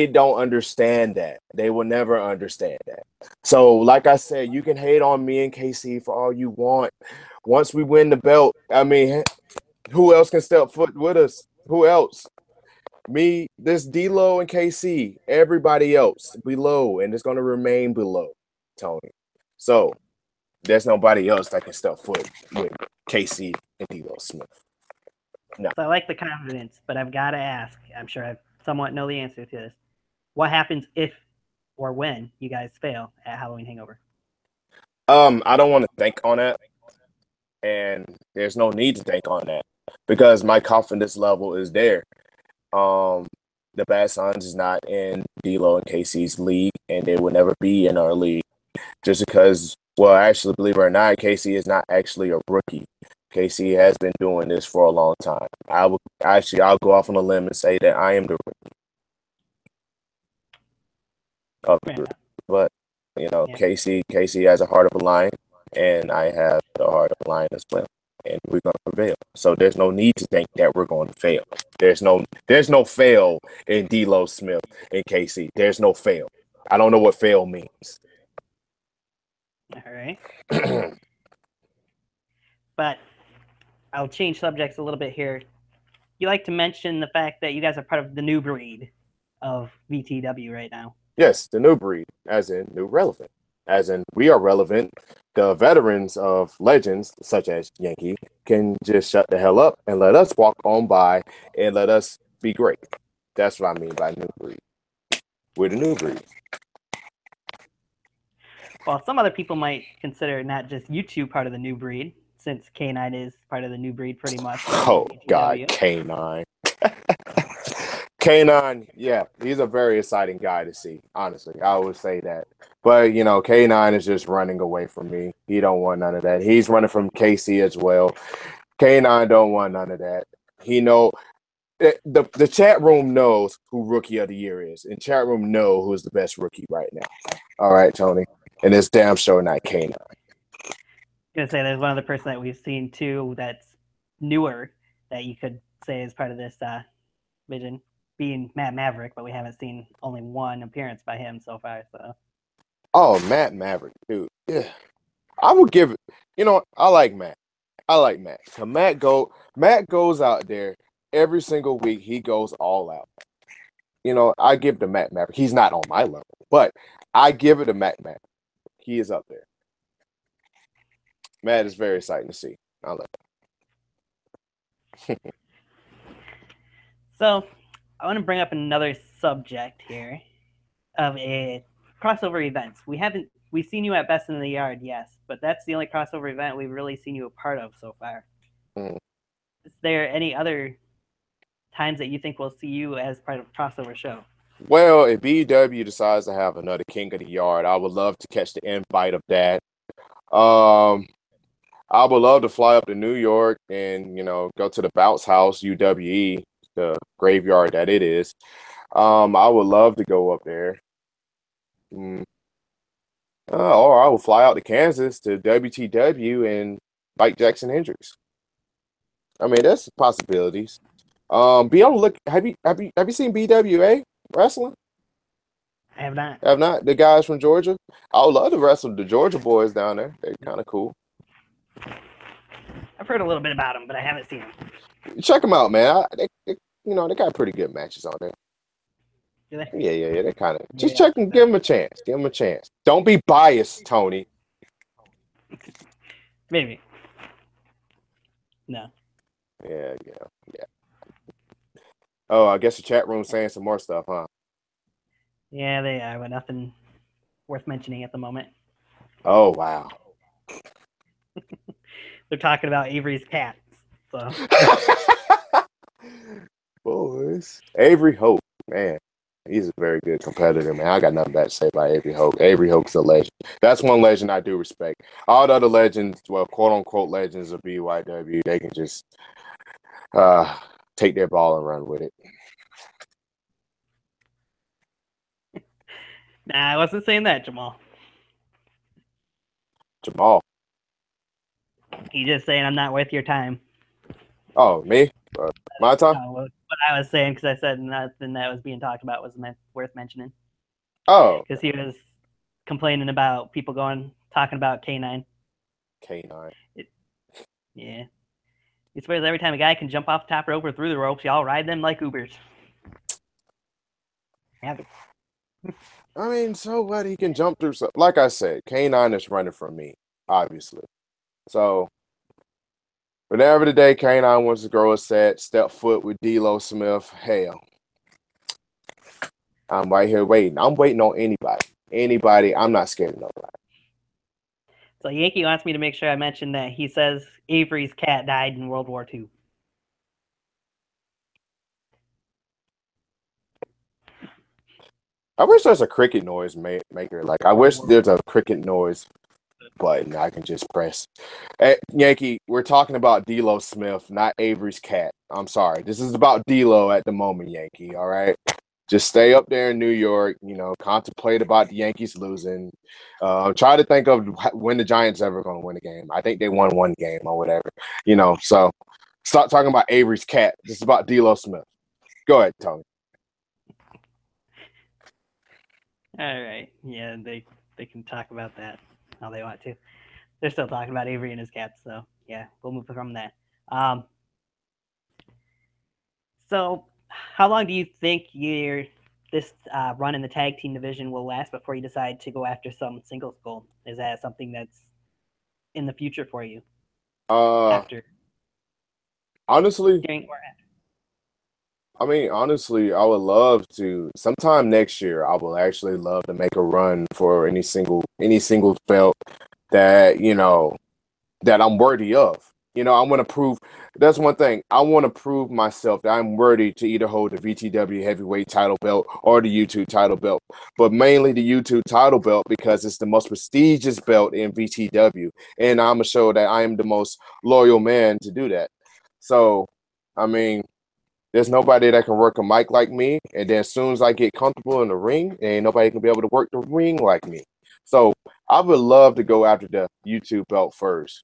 don't understand that. They will never understand that. So, like I said, you can hate on me and KC for all you want. Once we win the belt, I mean, who else can step foot with us? Who else? Me, this D-Lo and KC, everybody else below, and it's going to remain below, Tony. So, there's nobody else that can step foot with KC and D-Lo Smith. No. So I like the confidence, but I've got to ask. I'm sure I somewhat know the answer to this. What happens if or when you guys fail at Halloween Hangover? I don't want to think on that, and there's no need to think on that because my confidence level is there. The Bad Sons is not in D-Lo and KC's league, and they will never be in our league just because. Well, actually, believe it or not, KC is not actually a rookie. KC has been doing this for a long time. I'll go off on a limb and say that I am the rookie of the group. But KC has a heart of a lion, and I have the heart of a lion as well. And we're going to prevail. So there's no need to think that we're going to fail. There's no fail in D-Lo Smith and KC. There's no fail. I don't know what fail means. All right. But I'll change subjects a little bit here. You like to mention the fact that you guys are part of the new breed of BTW right now. Yes, the new breed, as in new relevant. As in we are relevant. The veterans of legends, such as Yankee, can just shut the hell up and let us walk on by and let us be great. That's what I mean by new breed. We're the new breed. Well, some other people might consider not just you two part of the new breed, since K9 is part of the new breed pretty much. Oh, God, K9. K9, yeah, he's a very exciting guy to see, honestly. I would say that. But, K9 is just running away from me. He don't want none of that. He's running from KC as well. K9 don't want none of that. The chat room knows who Rookie of the Year is, and chat room know who's the best rookie right now. All right, Tony. And it's damn sure not K9. Gonna say there's one other person that we've seen too that's newer that you could say is part of this Vision being Matt Maverick, but we haven't seen only one appearance by him so far. So. Oh, Matt Maverick, dude. Yeah, I would give it. I like Matt. I like Matt. So Matt goes out there every single week. He goes all out. I give it to Matt Maverick. He's not on my level, but I give it to Matt Maverick. He is up there. Matt is very exciting to see. I like it. So, I want to bring up another subject here of a crossover events. We've seen you at Best in the Yard, yes, but that's the only crossover event we've really seen you a part of so far. Mm. Is there any other times that you think we'll see you as part of a crossover show? Well, if BW decides to have another King of the Yard, I would love to catch the invite of that. I would love to fly up to New York and, go to the Bounce House, UWE, the graveyard that it is. I would love to go up there. Or I would fly out to Kansas to WTW and fight Jackson Hendricks. I mean, that's possibilities. Be on the look. Have you seen BWA wrestling? I have not. Have not? The guys from Georgia? I would love to wrestle the Georgia boys down there. They're kind of cool. I've heard a little bit about them, but I haven't seen them. Check them out, man. They got pretty good matches on there. Do they? Yeah. They kind of just check and give them a chance. Give them a chance. Don't be biased, Tony. Maybe. No. Yeah. Oh, I guess the chat room's saying some more stuff, huh? Yeah, they are, but nothing worth mentioning at the moment. Oh, wow. They're talking about Avery's cats. So. Boys. Avery Hope, man. He's a very good competitor, man. I got nothing bad to say about Avery Hope. Avery Hope's a legend. That's one legend I do respect. All the other legends, well, quote-unquote legends of BYW, they can just take their ball and run with it. Nah, I wasn't saying that, Jamal. Jamal. He's just saying I'm not worth your time. Oh, me? My time? What I was saying, because I said nothing that was being talked about was worth mentioning. Oh. Because he was complaining about people talking about K9. K9. Yeah. He swears every time a guy can jump off the top rope or through the ropes, y'all ride them like Ubers. Yeah. I mean, so what? He can jump through. Like I said, K9 is running from me, obviously. So, whenever the day K9 wants to grow a step foot with D'Lo Smith, hell, I'm right here waiting. I'm waiting on anybody. Anybody. I'm not scared of nobody. So Yankee wants me to make sure I mention that he says Avery's cat died in World War II. I wish there's a cricket noise maker. Like, I wish there's a cricket noise button I can just press. Hey, Yankee, we're talking about D'Lo Smith, not Avery's cat. I'm sorry. This is about D'Lo at the moment, Yankee, all right? Just stay up there in New York, contemplate about the Yankees losing. Try to think of when the Giants ever going to win a game. I think they won one game or whatever, so stop talking about Avery's cat. This is about D'Lo Smith. Go ahead, Tony. All right. Yeah, they can talk about that how they want to. They're still talking about Avery and his cats, so yeah, we'll move from that. So how long do you think this run in the tag team division will last before you decide to go after some singles goal? Is that something that's in the future for you? Honestly, I would love to. Sometime next year, I will actually love to make a run for any single belt that that I'm worthy of. I want to prove. That's one thing. I want to prove myself that I'm worthy to either hold the VTW heavyweight title belt or the YouTube title belt, but mainly the YouTube title belt because it's the most prestigious belt in VTW, and I'm gonna show that I am the most loyal man to do that. So, I mean, there's nobody that can work a mic like me, and then as soon as I get comfortable in the ring, ain't nobody can be able to work the ring like me. So I would love to go after the YouTube belt first.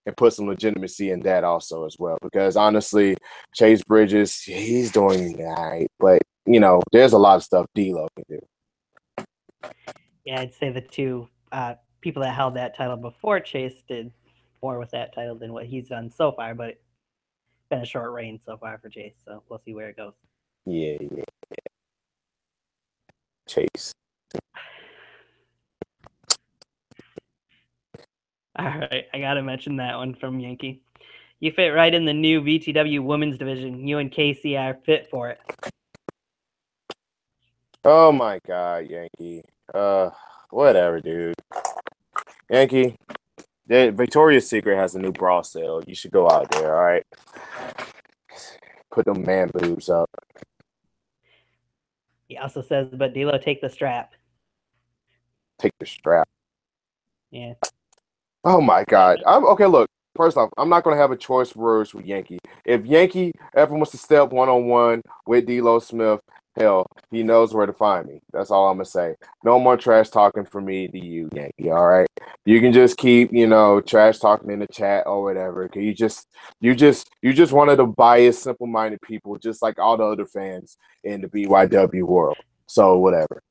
and put some legitimacy in that also as well. Because honestly, Chase Bridges, he's doing all right, but there's a lot of stuff D'Lo can do. Yeah, I'd say the two people that held that title before Chase did more with that title than what he's done so far, but it's been a short reign so far for Chase, so we'll see where it goes. Yeah. Chase. All right, I gotta mention that one from Yankee. You fit right in the new VTW women's division. You and Casey are fit for it. Oh my God, Yankee. Whatever, dude. Yankee, Victoria's Secret has a new bra sale. You should go out there, all right? Put them man boobs up. He also says, but D'Lo, take the strap. Take the strap. Yeah. Oh my God. Okay, look. First off, I'm not going to have a choice words with Yankee. If Yankee ever wants to step one-on-one with D'Lo Smith, hell, he knows where to find me. That's all I'm going to say. No more trash talking for me to you, Yankee, all right? You can just keep, trash talking in the chat or whatever. You just one of the biased, simple-minded people, just like all the other fans in the BYW world. So, whatever.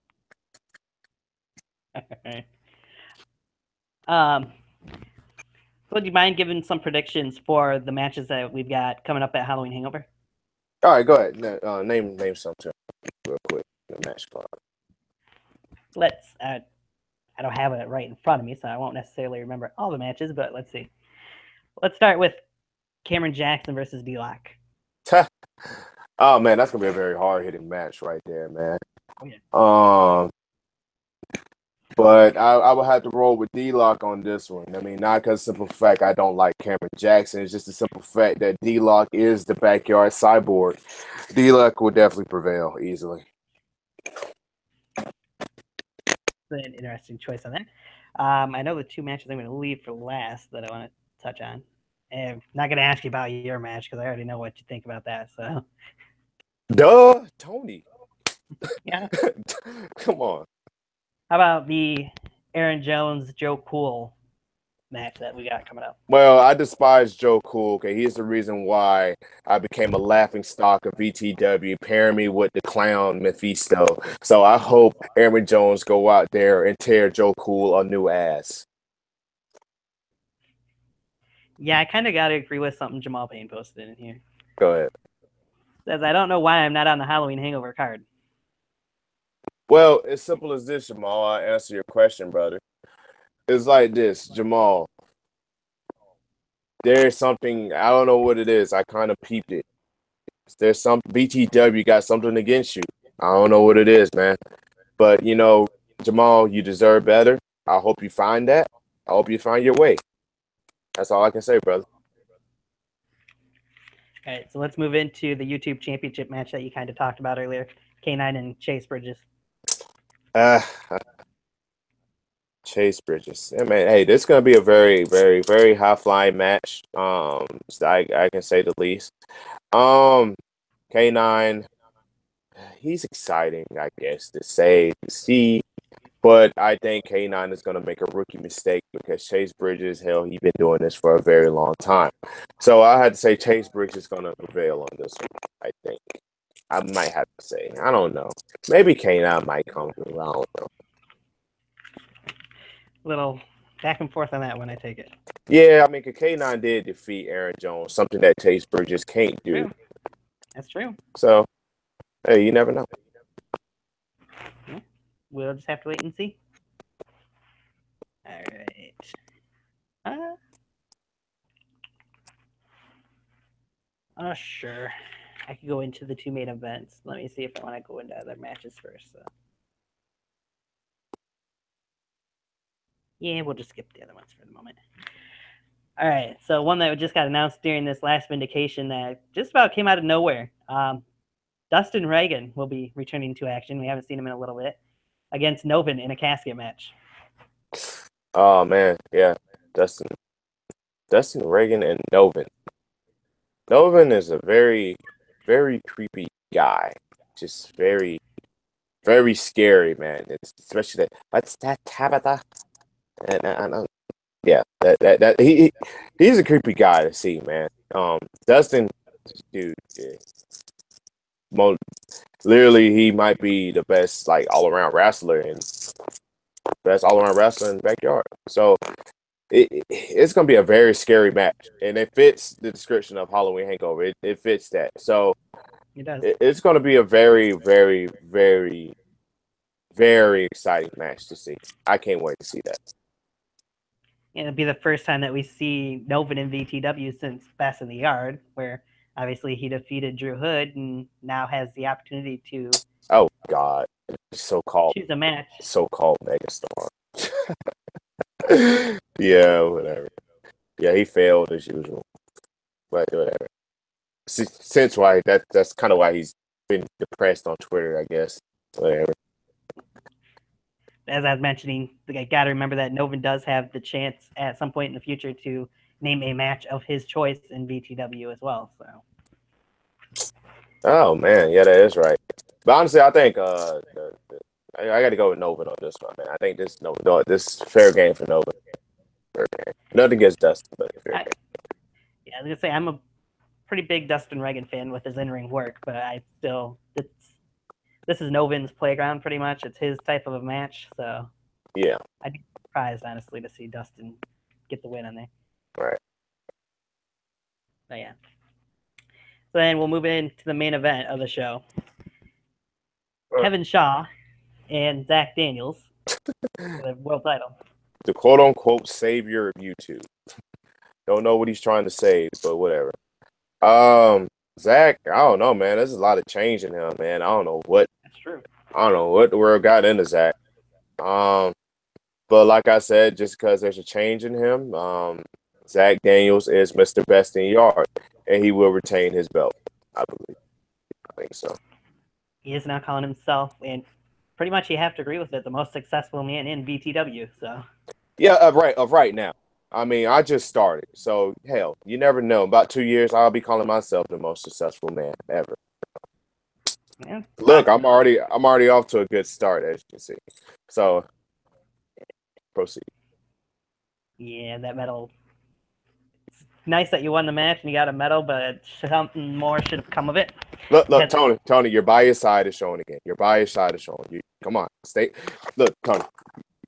Would you mind giving some predictions for the matches that we've got coming up at Halloween Hangover? All right, go ahead. Name something real quick. The match card. Let's. I don't have it right in front of me, so I won't necessarily remember all the matches. But let's see. Let's start with Cameron Jackson versus D-Lock. Oh man, that's gonna be a very hard hitting match right there, man. Oh, yeah. But I would have to roll with D-Lock on this one. I mean, not because simple fact I don't like Cameron Jackson. It's just the simple fact that D-Lock is the backyard cyborg. D-Lock will definitely prevail easily. An interesting choice on that. I know the two matches I'm going to leave for last that I want to touch on. And I'm not going to ask you about your match because I already know what you think about that. So, duh, Tony. Yeah. Come on. How about the Aaron Jones, Joe Cool match that we got coming up? Well, I despise Joe Cool. Okay, he's the reason why I became a laughing stock of VTW, pairing me with the clown Mephisto. So I hope Aaron Jones go out there and tear Joe Cool a new ass. Yeah, I kind of got to agree with something Jamal Payne posted in here. Go ahead. Says, I don't know why I'm not on the Halloween Hangover card. Well, it's simple as this, Jamal. I'll answer your question, brother. It's like this, Jamal. There's something, I don't know what it is. I kind of peeped it. There's some VTW got something against you. I don't know what it is, man. But, Jamal, you deserve better. I hope you find that. I hope you find your way. That's all I can say, brother. All right, so let's move into the YouTube Championship match that you kind of talked about earlier. K9 and Chase Bridges. Chase Bridges. I mean, hey, this is gonna be a very, very, very high flying match. I can say the least. K9, he's exciting, I guess to say to see, but I think K9 is gonna make a rookie mistake because Chase Bridges, hell, he's been doing this for a very long time. So I had to say Chase Bridges is gonna prevail on this one. I think I might have to say. I don't know. Maybe K9 might come through. I don't know. Little back and forth on that one, I take it. Yeah, I mean, K9 did defeat Aaron Jones, something that Chase Bridges can't do. True. That's true. So, hey, you never know. Yeah. We'll just have to wait and see. All right. Sure. I could go into the two main events. Let me see if I want to go into other matches first. So. Yeah, we'll just skip the other ones for the moment. All right, so one that just got announced during this last vindication that just about came out of nowhere. Dustin Reagan will be returning to action. We haven't seen him in a little bit against Noven in a casket match. Oh man, yeah, Dustin Reagan and Noven. Noven is a very, very creepy guy. Just very, very scary, man. It's especially that. What's that, Tabitha? And yeah, he's a creepy guy to see, man. Dustin, dude, yeah. Literally, he might be the best like all around wrestler and best all around wrestler in the backyard. So it's gonna be a very scary match, and it fits the description of Halloween Hangover. It fits that. So It does. it's gonna be a very, very, very, very exciting match to see. I can't wait to see that. It'll be the first time that we see Noven in VTW since Best in the Yard, where obviously he defeated Drew Hood and now has the opportunity to Oh God, so-called choose a match. megastar. Yeah, whatever. Yeah, he failed as usual, but whatever. Since why that's kind of why he's been depressed on Twitter, I guess. Whatever. As I was mentioning, I got to remember that Noven does have the chance at some point in the future to name a match of his choice in VTW as well. So. Oh man, yeah, that is right. But honestly, I think I got to go with Novan on this one, man. I think this fair game for Novan. Fair game. Nothing against Dustin, but fair game. Yeah, I was gonna say I'm a pretty big Dustin Reagan fan with his in-ring work, but this is Noven's playground pretty much. It's his type of a match, so yeah, I'd be surprised honestly to see Dustin get the win on there. Right. But yeah. So then we'll move into the main event of the show. Kevin Shaw and Zach Daniels for the world title. The quote-unquote savior of YouTube. Don't know what he's trying to save, but whatever. Zach, I don't know, man. There's a lot of change in him, man. That's true. I don't know what the world got into Zach. But like I said, just because there's a change in him, Zach Daniels is Mr. Best in Yard, and he will retain his belt, I believe. I think so. He is now calling himself, and pretty much you have to agree with it, the most successful man in BTW. So yeah, right now. I mean, I just started, so hell, you never know. About 2 years, I'll be calling myself the most successful man ever. yeah, Look, I'm already off to a good start, as you can see. So proceed. Yeah, that medal. It's nice that you won the match and you got a medal, but something more should have come of it. Look, Tony, your bias side is showing again. Your bias side is showing. Come on, stay. Look, Tony,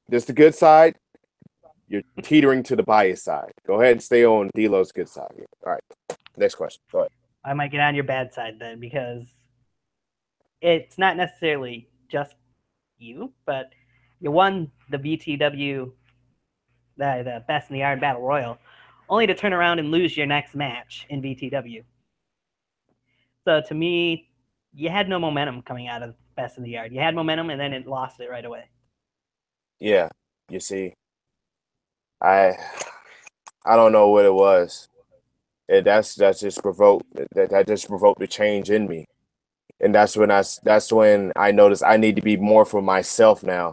this is the good side. You're teetering to the bias side. Go ahead and stay on D'Lo's good side here. All right, next question. Go ahead. I might get on your bad side then because it's not necessarily just you, but you won the BTW, the Best in the Yard Battle Royal, only to turn around and lose your next match in BTW. So to me, you had no momentum coming out of Best in the Yard. You had momentum and then it lost it right away. Yeah, you see, I don't know what it was. That's just provoked that just provoked the change in me, and that's when I noticed I need to be more for myself now,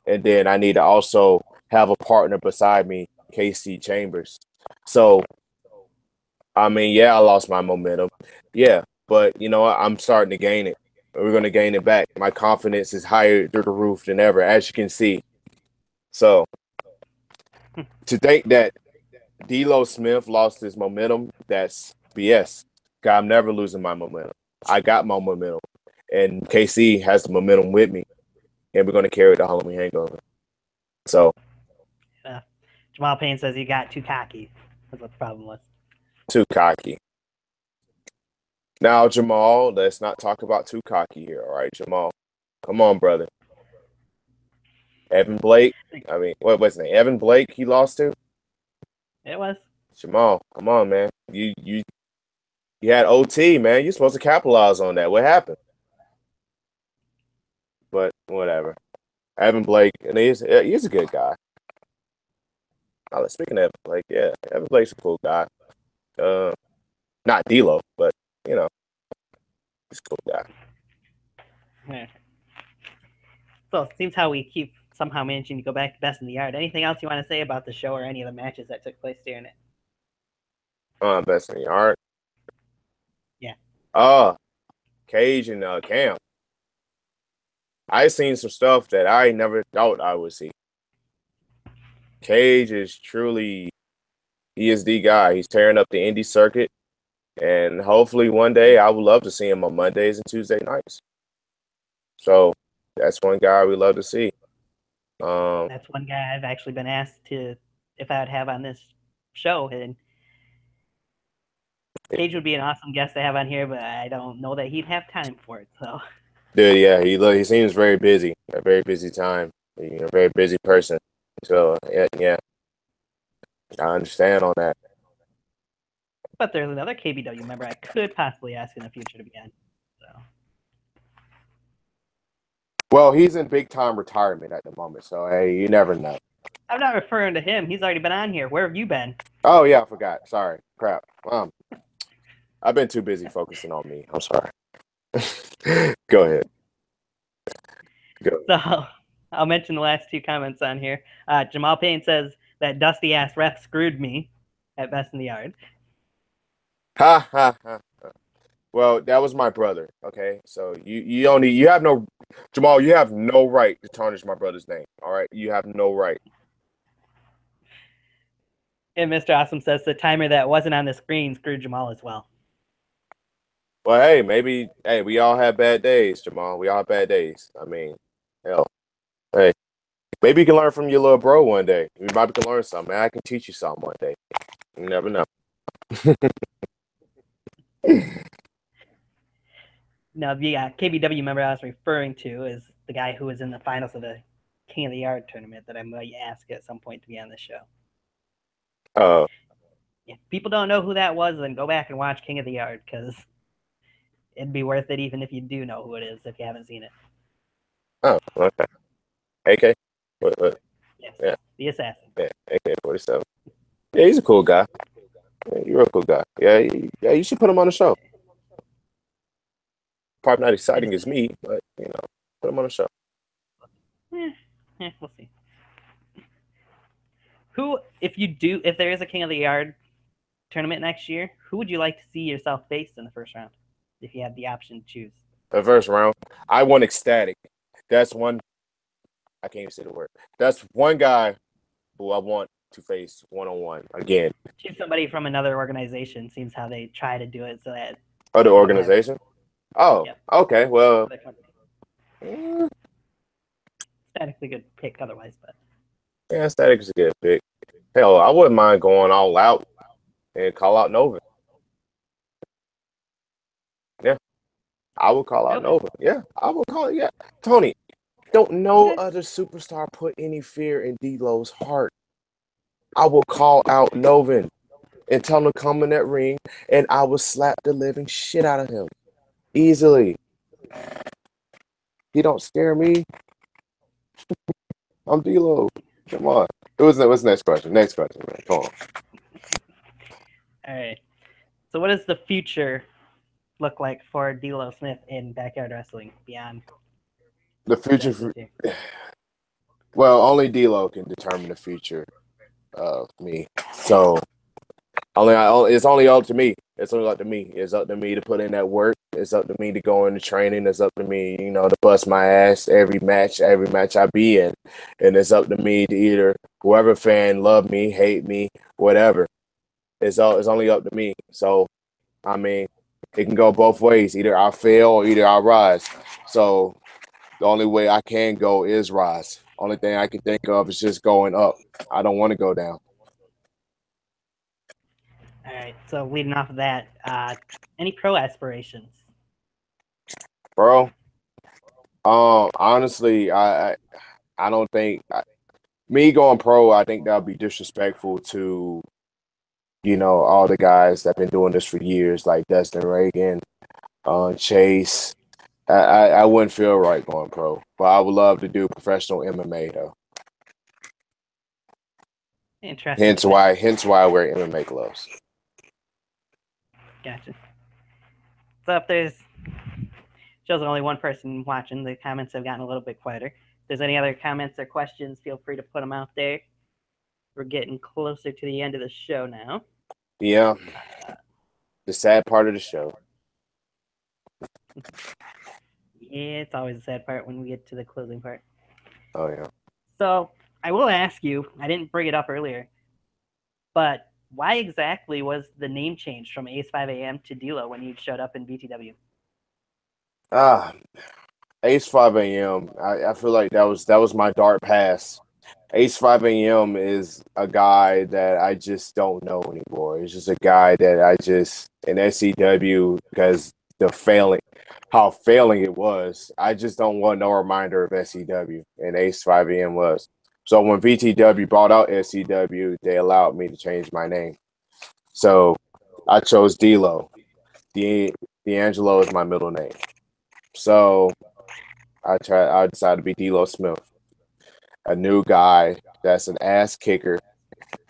and then I need to also have a partner beside me, KC Chambers. So I mean, yeah, I lost my momentum, yeah, but you know what? I'm starting to gain it. We're gonna gain it back. My confidence is higher through the roof than ever, as you can see. So to think that D'Lo Smith lost his momentum, that's BS. I'm never losing my momentum. I got my momentum, and KC has the momentum with me, and we're going to carry the Halloween Hangover. So, Jamal Payne says you got too cocky. That's what the problem was. Too cocky. Now, Jamal, let's not talk about too cocky here, all right, Jamal? Come on, brother. Evan Blake. I mean, what was his name? Evan Blake. He lost to. It was. Jamal, come on, man. You had OT, man. You're supposed to capitalize on that. What happened? But whatever. Evan Blake, and he's a good guy. Speaking of Evan Blake, yeah, Evan Blake's a cool guy. Not D'Lo, but you know, he's a cool guy. Yeah. So it seems how we keep somehow managing to go back to Best in the Yard. Anything else you want to say about the show or any of the matches that took place during it? Best in the Yard. Yeah. Cage and Cam. I seen some stuff that I never thought I would see. Cage is truly, he is the guy. He's tearing up the indie circuit. And hopefully one day I would love to see him on Mondays and Tuesday nights. So that's one guy we love to see. That's one guy I've actually been asked to if I would have on this show, and Cage would be an awesome guest to have on here, but I don't know that he'd have time for it. So, dude, yeah, he seems very busy, a very busy time, a very busy person. So yeah, I understand on that. but there's another KBW member I could possibly ask in the future to be on. So, Well, he's in big time retirement at the moment, so hey, you never know. I'm not referring to him. He's already been on here. Where have you been? Oh yeah, I forgot. Sorry, crap. I've been too busy focusing on me. I'm sorry. Go ahead. Go. So, I'll mention the last two comments on here. Jamal Payne says that dusty ass ref screwed me at Best in the Yard. Ha ha ha. Well, that was my brother. Okay, so you have no Jamal. You have no right to tarnish my brother's name. All right, you have no right. And Mr. Awesome says the timer that wasn't on the screen screwed Jamal as well. Well, hey, maybe we all have bad days, Jamal. We all have bad days. I mean, hell, hey, maybe you can learn from your little bro one day. You might can learn something. I can teach you something one day. You never know. Now, the KBW member I was referring to is the guy who was in the finals of the King of the Yard tournament that I might ask at some point to be on this show. If people don't know who that was, then go back and watch King of the Yard, because it'd be worth it even if you do know who it is if you haven't seen it. Oh, okay. AK? What? Yes, Yeah. the assassin. Yeah, AK-47. Yeah, he's a cool guy. Yeah, you're a cool guy. Yeah, you should put him on the show. Probably not exciting as me, but put him on the show. We'll see. If there is a King of the Yard tournament next year, who would you like to see yourself face in the first round if you had the option to choose? The first round, I want Ecstatic. That's one. I can't even say the word. That's one guy who I want to face one-on-one again. Choose somebody from another organization. Seems how they try to do it so that Other organization? Oh, yep. Okay. Well, Static's a good pick otherwise, but yeah, Static is a good pick. Hell, I wouldn't mind going all out and call out Noven. Yeah, I would call out Noven. Yeah, I would call it. Yeah, Tony. Don't no other superstar put any fear in D-Lo's heart. I will call out Noven and tell him to come in that ring, and I will slap the living shit out of him easily. He don't scare me. I'm D-Lo. Come on. What's the next question? Next question, man. Come on. All right. So, what does the future look like for D'Lo Smith in backyard wrestling beyond the future? Well, only D-Lo can determine the future of me. So it's only up to me. It's only up to me. It's up to me to put in that work. It's up to me to go into training. It's up to me, to bust my ass every match I be in. And it's up to me to either whoever fan love me, hate me, whatever. It's only up to me. So, I mean, it can go both ways. Either I fail or either I rise. So the only way I can go is rise. Only thing I can think of is just going up. I don't want to go down. All right. So leading off of that, any pro aspirations? Bro, honestly, I don't think me going pro. I think that would be disrespectful to all the guys that have been doing this for years, like Dustin Reagan, Chase. I wouldn't feel right going pro, but I would love to do professional MMA though. Interesting. Hence why I wear MMA gloves. Gotcha. So if there's shows only one person watching, the comments have gotten a little bit quieter. If there's any other comments or questions, feel free to put them out there. We're getting closer to the end of the show now. Yeah. The sad part of the show. Yeah, it's always a sad part when we get to the closing part. Oh, yeah. So I will ask you, I didn't bring it up earlier, but why exactly was the name changed from Ace 5 AM to D'Lo when you showed up in BTW? Ah, Ace 5 a.m. I feel like that was my dart pass. Ace 5 a.m. is a guy that I just don't know anymore. It's just a guy that I just in SCW because the failing, how failing it was. I just don't want no reminder of SCW, and Ace 5 a.m. was. So when VTW brought out SCW, they allowed me to change my name. So I chose D'Lo. D'Angelo is my middle name. So I decided to be D'Lo Smith, a new guy that's an ass kicker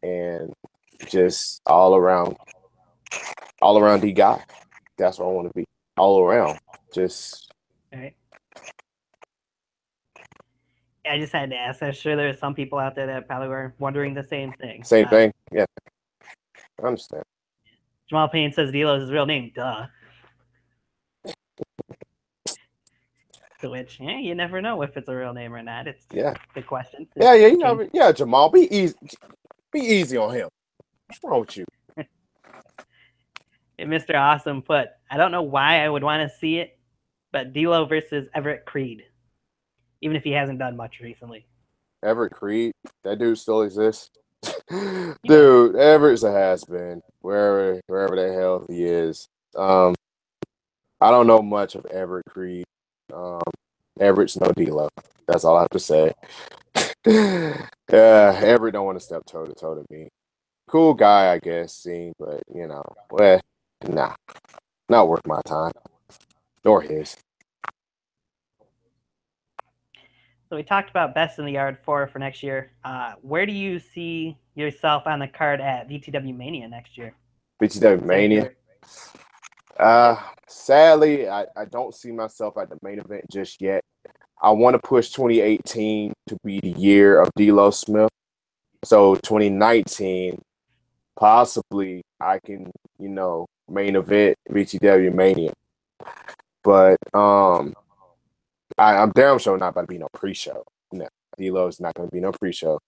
and just all around D guy. That's what I want to be. All around. Just All right. I just had to ask. I'm sure there's some people out there that probably were wondering the same thing. same thing. Yeah. I understand. Jamal Payne says D'Lo is his real name. Duh. To which, you never know if it's a real name or not. It's Yeah. the question. Yeah, you know, yeah, Jamal, be easy on him. What's wrong with you? Mr. Awesome put, I don't know why I would want to see it, but D'Lo versus Everett Creed, even if he hasn't done much recently. Everett Creed, that dude still exists. Dude, Everett's a has been wherever the hell he is. I don't know much of Everett Creed. Everett's no D'Lo. That's all I have to say. Everett don't want to step toe to toe to me. Cool guy, I guess, but nah, not worth my time, nor his. So we talked about best in the yard for next year. Where do you see yourself on the card at VTW Mania next year? BTW Mania. Sadly, I don't see myself at the main event just yet. I want to push 2018 to be the year of D'Lo Smith. So 2019, possibly I can, main event BTW Mania. But I'm damn sure not about to be no pre-show. No, D'Lo is not going to be no pre-show.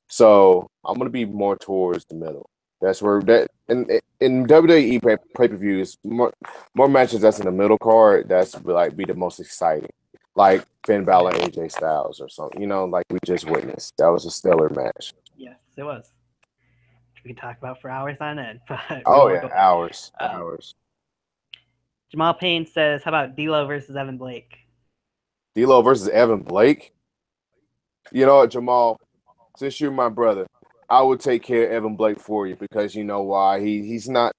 So I'm going to be more towards the middle. That's where that in WWE pay-per-views, more matches that's in the middle card. That's like be the most exciting, like Finn Balor and AJ Styles or something. Like we just witnessed. That was a stellar match. Yes, it was. We could talk about for hours on end, but oh yeah, hours. Jamal Payne says, "How about D'Lo versus Evan Blake?" D'Lo versus Evan Blake. You know what, Jamal? Since you're my brother, I would take care of Evan Blake for you because you know why? He's not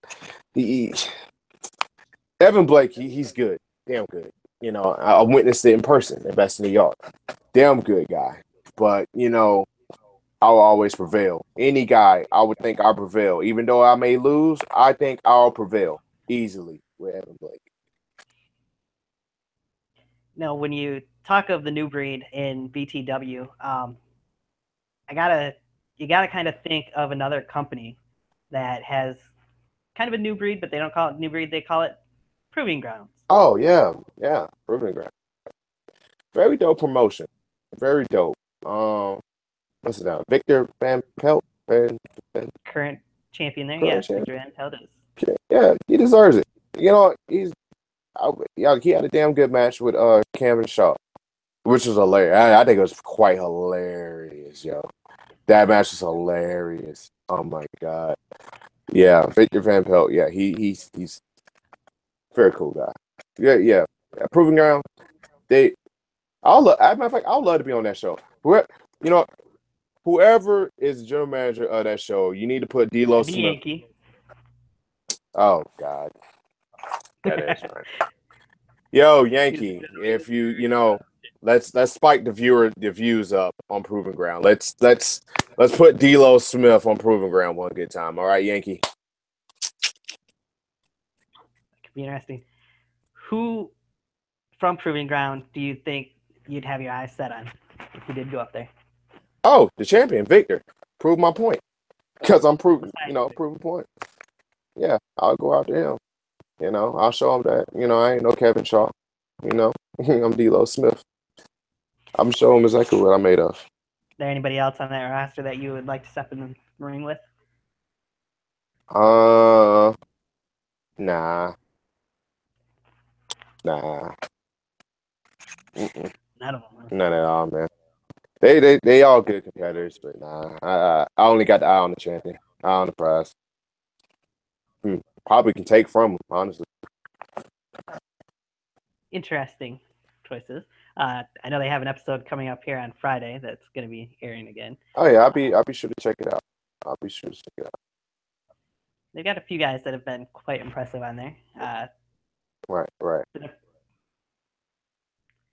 Evan Blake, he's good. Damn good. I witnessed it in person at Best in the Yard. Damn good guy. But, I'll always prevail. Any guy, I would think I'll prevail. Even though I may lose, I think I'll prevail easily with Evan Blake. Now, when you talk of the new breed in BTW, you gotta kind of think of another company that has kind of a new breed, but they don't call it new breed; they call it Proving Grounds. Oh yeah, Proving Ground. Very dope promotion. Very dope. What's it now? Victor Van Pelt. Current champion there, yeah. Victor Van Pelt is. Yeah, he deserves it. He had a damn good match with Cameron Shaw, which was hilarious. I think it was quite hilarious, yo. That match was hilarious. Oh my god. Yeah, Victor Van Pelt. Yeah, he's a very cool guy. Yeah. Proving Ground. As a matter of fact, I'd love to be on that show. Whoever is the general manager of that show, you need to put D'Lo Smith. Yankee. Oh God, that is right. Yo, Yankee, if let's spike the views up on Proving Ground. Let's put D'Lo Smith on Proving Ground one good time. All right, Yankee. That could be interesting. Who from Proving Ground do you think you'd have your eyes set on if you did go up there? Oh, the champion, Victor. Prove my point. Because I'm proving a point. Yeah, I'll go out to him. I'll show him that, I ain't no Kevin Shaw. I'm D'Lo Smith. I'm showing him exactly what I'm made of. there anybody else on that roster that you would like to step in the ring with? Nah. Mm-mm. None of them. None at all, man. They all good competitors, but nah. I only got the eye on the champion, eye on the prize. Probably can take from him, honestly. Interesting choices. I know they have an episode coming up here on Friday that's going to be airing again. Oh yeah, I'll be sure to check it out. I'll be sure to check it out. They've got a few guys that have been quite impressive on there. Right.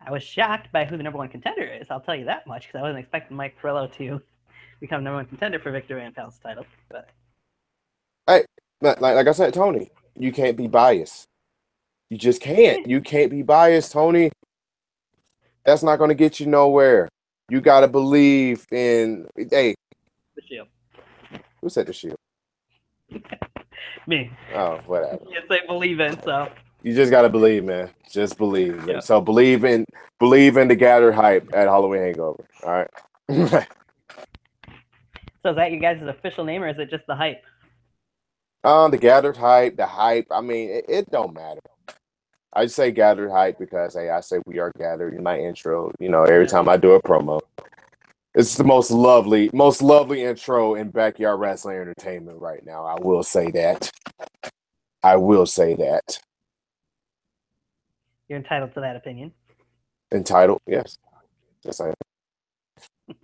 I was shocked by who the number one contender is. I'll tell you that much because I wasn't expecting Mike Perillo to become number one contender for Victor Van Pelt's title. But Hey, like I said, Tony, you can't be biased. You just can't. You can't be biased, Tony. That's not going to get you nowhere. You got to believe in. Hey, the Shield. Who said the Shield? Me. Oh, whatever. Yes, they believe in, so. You just gotta believe, man. Just believe. Yep. So believe in the gathered hype at Halloween Hangover. All right. So is that your guys' official name, or is it just the hype? The gathered hype, the hype. I mean, it don't matter. I just say gathered hype because hey, I say we are gathered in my intro. You know, every time I do a promo, it's the most lovely intro in backyard wrestling entertainment right now. I will say that. You're entitled to that opinion. Entitled, yes. Yes, I am.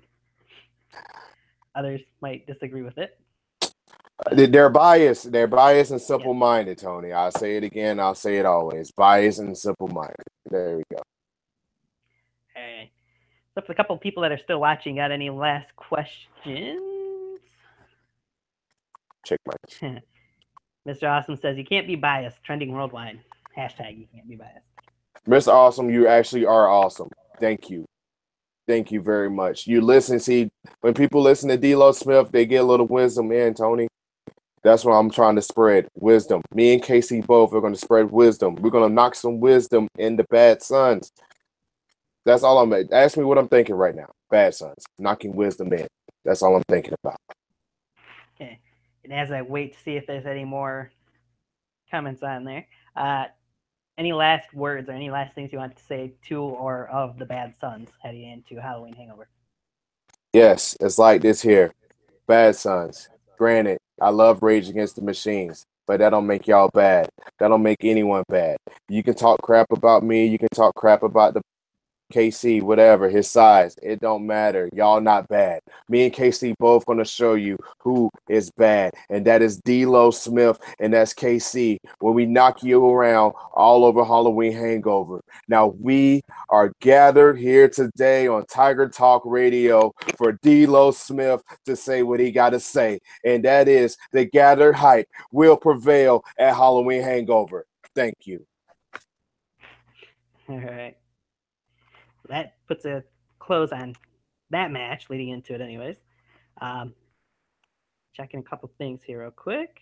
Others might disagree with it. They're biased. They're biased and simple-minded, Tony. I'll say it again. I'll say it always. Biased and simple-minded. There we go. All right. So for the couple of people that are still watching, got any last questions? Check my. Mr. Awesome says, you can't be biased. Trending worldwide. Hashtag you can't be biased. Mr. Awesome, you actually are awesome. Thank you. Thank you very much. You listen, see, when people listen to D-Lo Smith, they get a little wisdom in, Tony. That's what I'm trying to spread. Wisdom. Me and Casey both are going to spread wisdom. We're going to knock some wisdom in the Bad Sons. That's all I'm at. Ask me what I'm thinking right now. Bad Sons. Knocking wisdom in. That's all I'm thinking about. Okay. And as I wait to see if there's any more comments on there, any last words or any last things you want to say to or of the Bad Sons heading into Halloween Hangover? Yes, it's like this here. Bad Sons. Granted, I love Rage Against the Machines, but that don't make y'all bad. That don't make anyone bad. You can talk crap about me. You can talk crap about the KC, whatever, his size. It don't matter. Y'all not bad. Me and KC both going to show you who is bad. And that is D-Lo Smith and that's KC when we knock you around all over Halloween Hangover. Now, we are gathered here today on Tiger Talk Radio for D-Lo Smith to say what he got to say. And that is the gathered hype will prevail at Halloween Hangover. Thank you. All right. That puts a close on that match, leading into it anyways. Checking a couple things here real quick.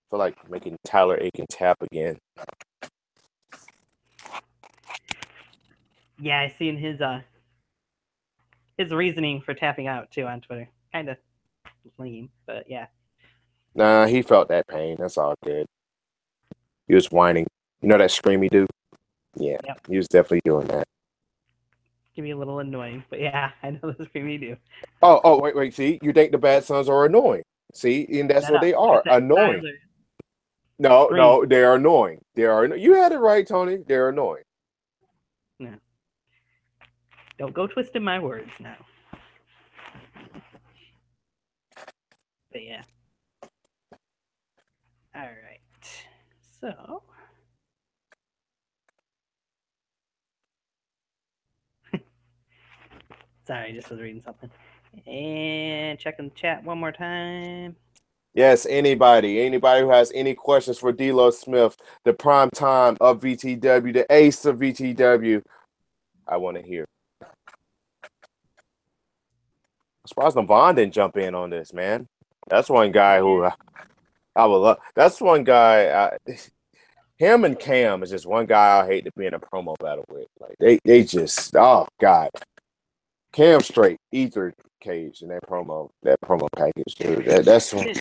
I feel like making Tyler Aiken tap again. Yeah, I seen his reasoning for tapping out too on Twitter. Kind of lame, but yeah. Nah, he felt that pain. That's all good. He was whining. You know that screamy dude? Yeah, yep. He was definitely doing that. Can be a little annoying, but yeah, I know the screamy do. Oh, wait. See, you think the Bad Sons are annoying? See, and that's what they are. Annoying. No, they're annoying. You had it right, Tony. They're annoying. No. Don't go twisting my words now. But yeah. All right. So. Sorry, I just was reading something. And checking the chat one more time. Yes, anybody who has any questions for D-Lo Smith, the prime time of VTW, the ace of VTW, I want to hear. I'm surprised Nevon didn't jump in on this, man. That's one guy who I would love. That's one guy. him and Cam is just one guy I hate to be in a promo battle with. Like they just, oh God. Cam straight ether cage in that promo package, dude. That's Yeah,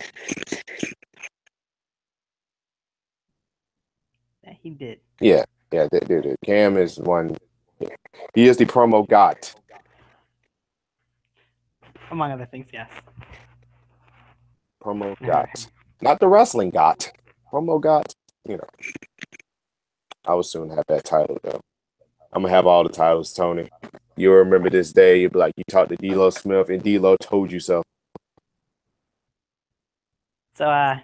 he did. Yeah, dude. Cam is one. He is the promo god. Among other things, yes. Promo god. Not the wrestling god. Promo god. You know. I will soon have that title though. I'm gonna have all the titles, Tony. You'll remember this day. You'll be like, you talked to D'Lo Smith, and D'Lo told you so. So, now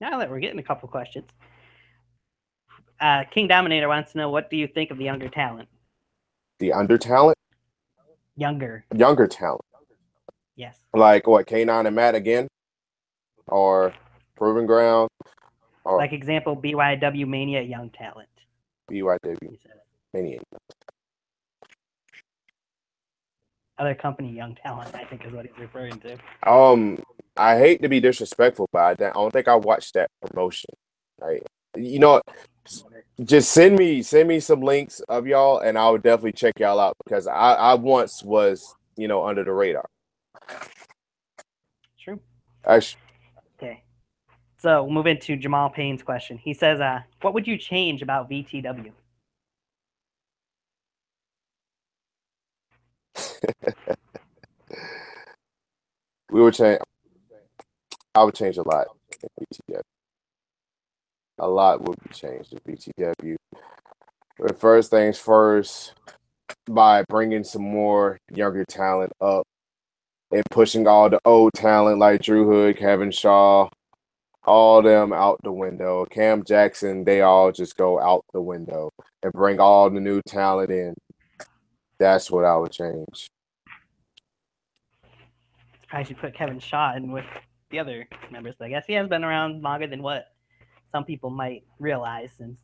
that we're getting a couple questions, King Dominator wants to know, what do you think of the younger talent? The under talent? Younger talent. Yes. Like what? K9 and Matt again, or Proving Ground, or like example, BYW Mania young talent. BYW Mania. Other company young talent, I think, is what he's referring to. I hate to be disrespectful, but I don't think I watched that promotion. Right? You know what? Just send me some links of y'all, and I'll definitely check y'all out because I once was under the radar. True. Actually, okay. So we'll move into Jamal Payne's question. He says, "What would you change about VTW?" we would change. I would change a lot in VTW. A lot would be changed in VTW. But first things first, by bringing some more younger talent up and pushing all the old talent like Drew Hood, Kevin Shaw, all them out the window. Cam Jackson, they all just go out the window and bring all the new talent in. That's what I would change. I should put Kevin Shaw in with the other members, but I guess he has been around longer than what some people might realize. Since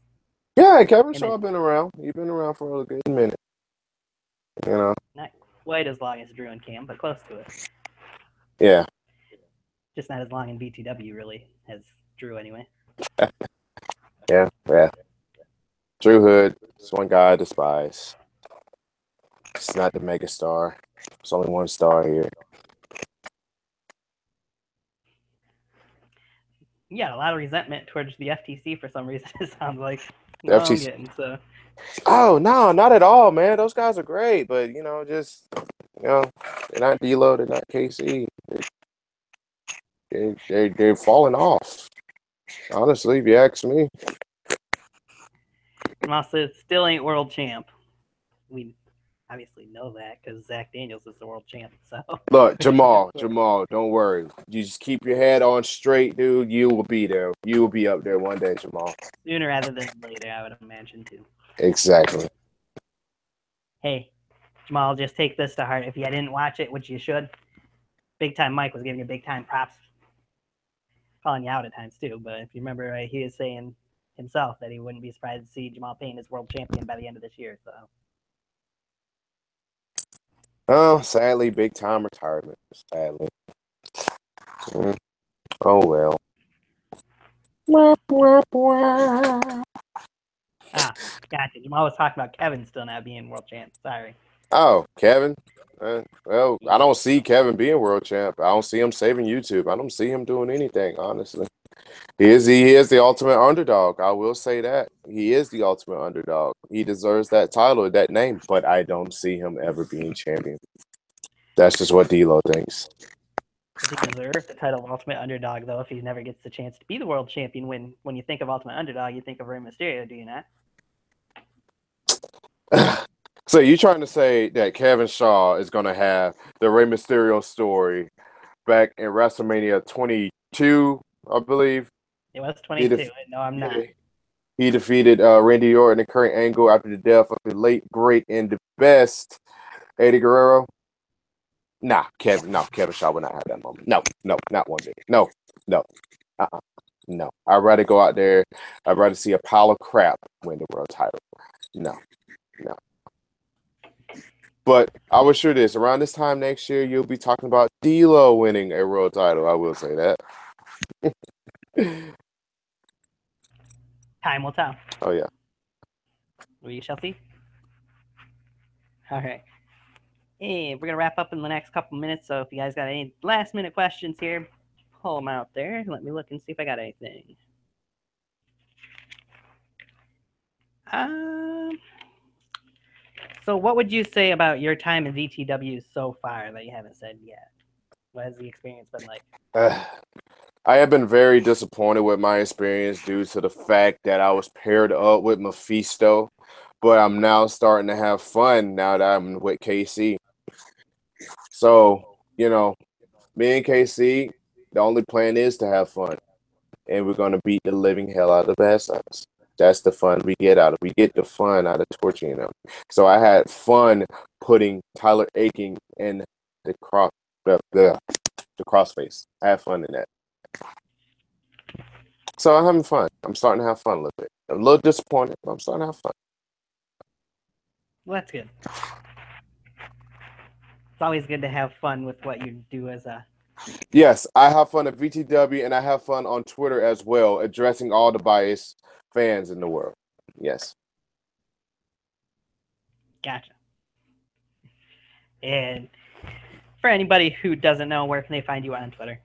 Kevin Shaw been around. He's been around for a good minute. Not quite as long as Drew and Cam, but close to it. Yeah. Just not as long in VTW, really, as Drew, anyway. yeah. Drew Hood is one guy I despise. It's not the megastar. There's only one star here. Yeah, a lot of resentment towards the FTC for some reason, it sounds like. Well, I'm getting, so. Oh, no, not at all, man. Those guys are great, but, they're not D'Lo, they're not KC. They're falling off. Honestly, if you ask me. Also, still ain't world champ. We obviously know that because Zach Daniels is the world champ. So look, Jamal, don't worry. You just keep your head on straight, dude. You will be there. You will be up there one day, Jamal. Sooner rather than later, I would imagine too. Exactly. Hey, Jamal, just take this to heart. If you didn't watch it, which you should, Big Time Mike was giving you big time props, calling you out at times too. But if you remember, right, he was saying himself that he wouldn't be surprised to see Jamal Payne as world champion by the end of this year. So. Oh, sadly, big time retirement. Sadly. Oh well. Gotcha. Jamal was talking about Kevin still not being world champ. Sorry. Oh, Kevin. Well, I don't see Kevin being world champ. I don't see him saving YouTube. I don't see him doing anything, honestly. He is the ultimate underdog. I will say that. He is the ultimate underdog. He deserves that title, that name, but I don't see him ever being champion. That's just what D'Lo thinks. Does he deserve the title of ultimate underdog, though, if he never gets the chance to be the world champion? When you think of ultimate underdog, you think of Rey Mysterio, do you not? So you trying to say that Kevin Shaw is going to have the Rey Mysterio story back in WrestleMania 22, I believe? It was 22. No, I'm not. He defeated Randy Orton and Kurt Angle after the death of the late, great, and the best Eddie Guerrero. Kevin Shaw would not have that moment. No, not one bit. No. No. I'd rather go out there. I'd rather see a pile of crap win the world title. No. But I will sure this. Around this time next year, you'll be talking about D'Lo winning a world title. I will say that. Time will tell. Oh yeah. We shall see. All right. Hey, we're gonna wrap up in the next couple minutes. So if you guys got any last minute questions here, pull them out there. Let me look and see if I got anything. So what would you say about your time in VTW so far that you haven't said yet? What has the experience been like? I have been very disappointed with my experience due to the fact that I was paired up with Mephisto, but I'm now starting to have fun now that I'm with KC. So, me and KC, the only plan is to have fun, and we're gonna beat the living hell out of the bad sides. That's the fun we get out of. We get the fun out of torturing them. So I had fun putting Tyler Aiken in the crossface. I had fun in that. So I'm having fun. I'm starting to have fun a little bit. I'm a little disappointed, but I'm starting to have fun. Well, that's good. It's always good to have fun with what you do as a. Yes, I have fun at VTW, and I have fun on Twitter as well, addressing all the biased fans in the world. Yes. Gotcha. And for anybody who doesn't know, where can they find you on Twitter?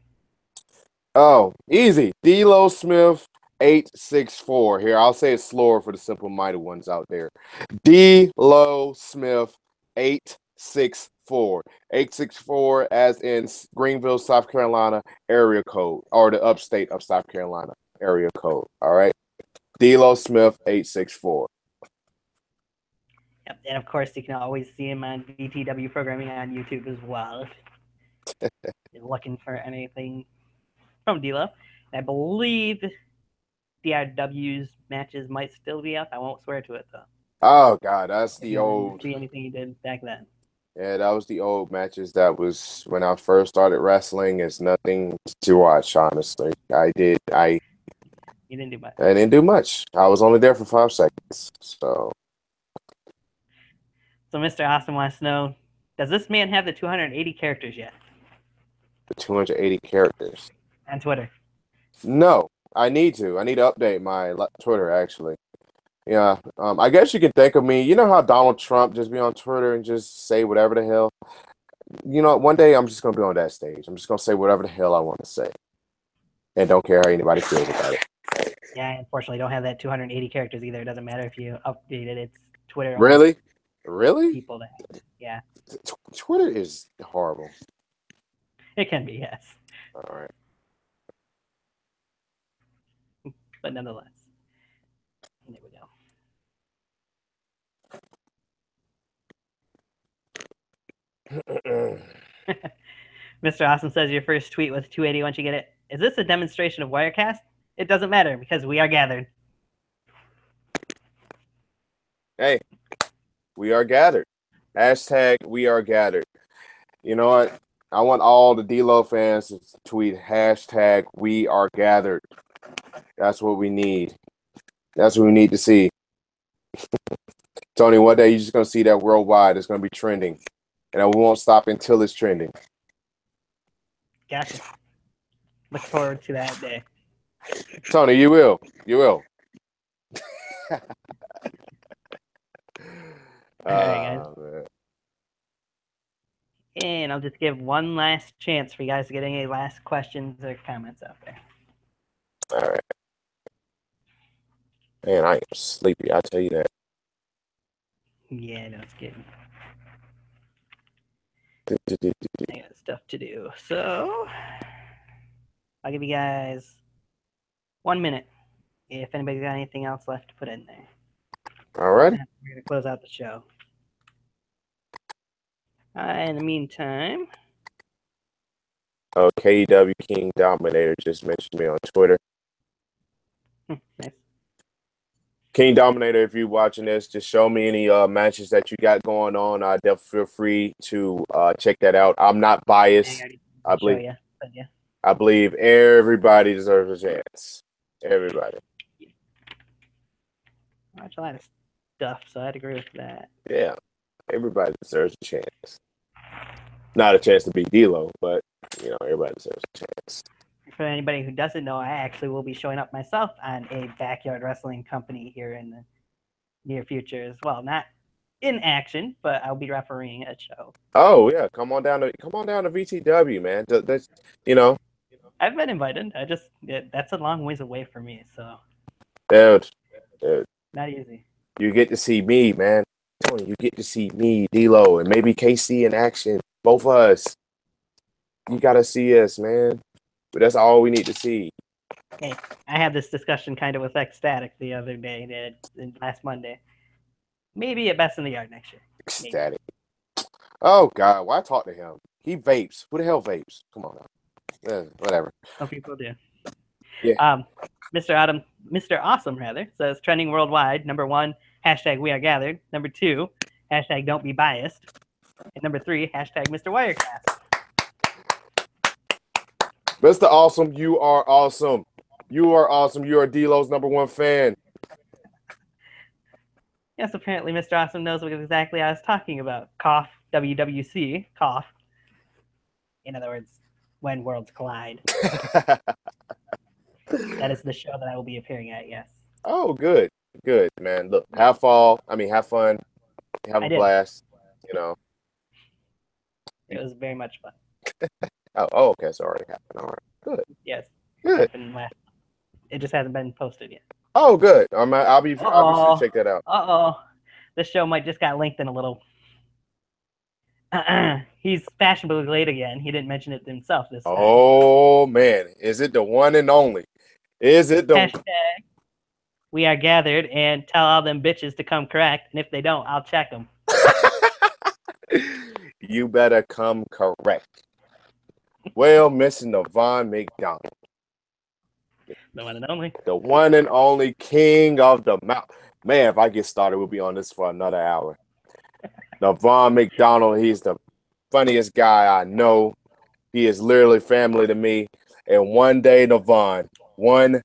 Oh, easy. Delo Smith 864. Here, I'll say it slower for the simple-minded ones out there. Delo Smith 864. 864 as in Greenville, South Carolina area code, or the upstate of South Carolina area code. All right. Delo Smith 864. Yep. And of course, you can always see him on VTW programming on YouTube as well. If you're looking for anything from Delo. I believe DRW's matches might still be up. I won't swear to it though. Oh God, that's If the you old. see anything you did back then. Yeah, that was the old matches. That was when I first started wrestling. It's nothing to watch, honestly. You didn't do much. I didn't do much. I was only there for 5 seconds. So Mr. Austin wants to know, does this man have the 280 characters yet the 280 characters. on Twitter? No, I need to. I need to update my Twitter, actually. Yeah. I guess you can think of me. You know how Donald Trump just be on Twitter and just say whatever the hell? One day I'm just going to be on that stage. I'm just going to say whatever the hell I want to say. And don't care how anybody feels about it. Yeah, I unfortunately don't have that 280 characters either. It doesn't matter if you update it. It's Twitter. Really? Really? People that, yeah. Twitter is horrible. It can be, yes. All right. But nonetheless. There we go. Mr. Awesome says your first tweet with 280 once you get it. Is this a demonstration of Wirecast? It doesn't matter because we are gathered. Hey, we are gathered. Hashtag we are gathered. You know what? I want all the D-Lo fans to tweet hashtag we are gathered. That's what we need. That's what we need to see. Tony, one day you're just going to see that worldwide. It's going to be trending. And we won't stop until it's trending. Gotcha. Look forward to that day. Tony, you will. You will. All right, guys. Man. And I'll just give one last chance for you guys to get any last questions or comments out there. All right. Man, I am sleepy. I tell you that. Yeah, no, it's good. I got stuff to do. So I'll give you guys 1 minute if anybody's got anything else left to put in there. All right. We're going to close out the show. In the meantime. Oh, KEW King Dominator just mentioned me on Twitter. Nice. King Dominator, if you're watching this, just show me any matches that you got going on. Definitely feel free to check that out. I'm not biased. I believe everybody deserves a chance. Everybody. I watch a lot of stuff, so I'd agree with that. Yeah, everybody deserves a chance. Not a chance to beat D-Lo, but everybody deserves a chance. for anybody who doesn't know, I actually will be showing up myself on a backyard wrestling company here in the near future as well. Not in action, but I'll be refereeing a show. Oh yeah, come on down to VTW, man. That's I've been invited. That's a long ways away for me, so dude, not easy. you get to see me, man. Tony, you get to see me, D'Lo, and maybe KC in action. Both of us. You gotta see us, man. But that's all we need to see. Hey, I had this discussion kind of with Ecstatic the other day, last Monday. Maybe at Best in the Yard next year. Maybe. Ecstatic. Oh God, why talk to him? He vapes. Who the hell vapes? Come on now. Whatever. Some people do. Yeah. Mr. Awesome rather says trending worldwide. Number 1, hashtag We Are Gathered. Number 2, hashtag Don't Be Biased. And number 3, hashtag Mr. Wirecast. Mr. Awesome, you are awesome. You are awesome. You are D'Lo's #1 fan. Yes, apparently Mr. Awesome knows what exactly I was talking about. Cough, WWC, cough. In other words, When Worlds Collide. That is the show that I will be appearing at, yes. Oh, good. Good, man. Look, have fun, have a blast, It was very much fun. Oh, okay, it's already happened. All right, good. Yes. Good. It just hasn't been posted yet. Oh, good. I'll be sure to check that out. This show might just got linked in a little. He's fashionably late again. He didn't mention it himself this time. Oh man, is it the one and only? Is it the hashtag We Are Gathered and tell all them bitches to come correct, and if they don't, I'll check them. You better come correct. Well, Mr. Nevon McDonald. The one and only. The one and only king of the mountain. Man, if I get started, we'll be on this for another hour. Nevon McDonald, he's the funniest guy I know. He is literally family to me. And one day, Nevon, when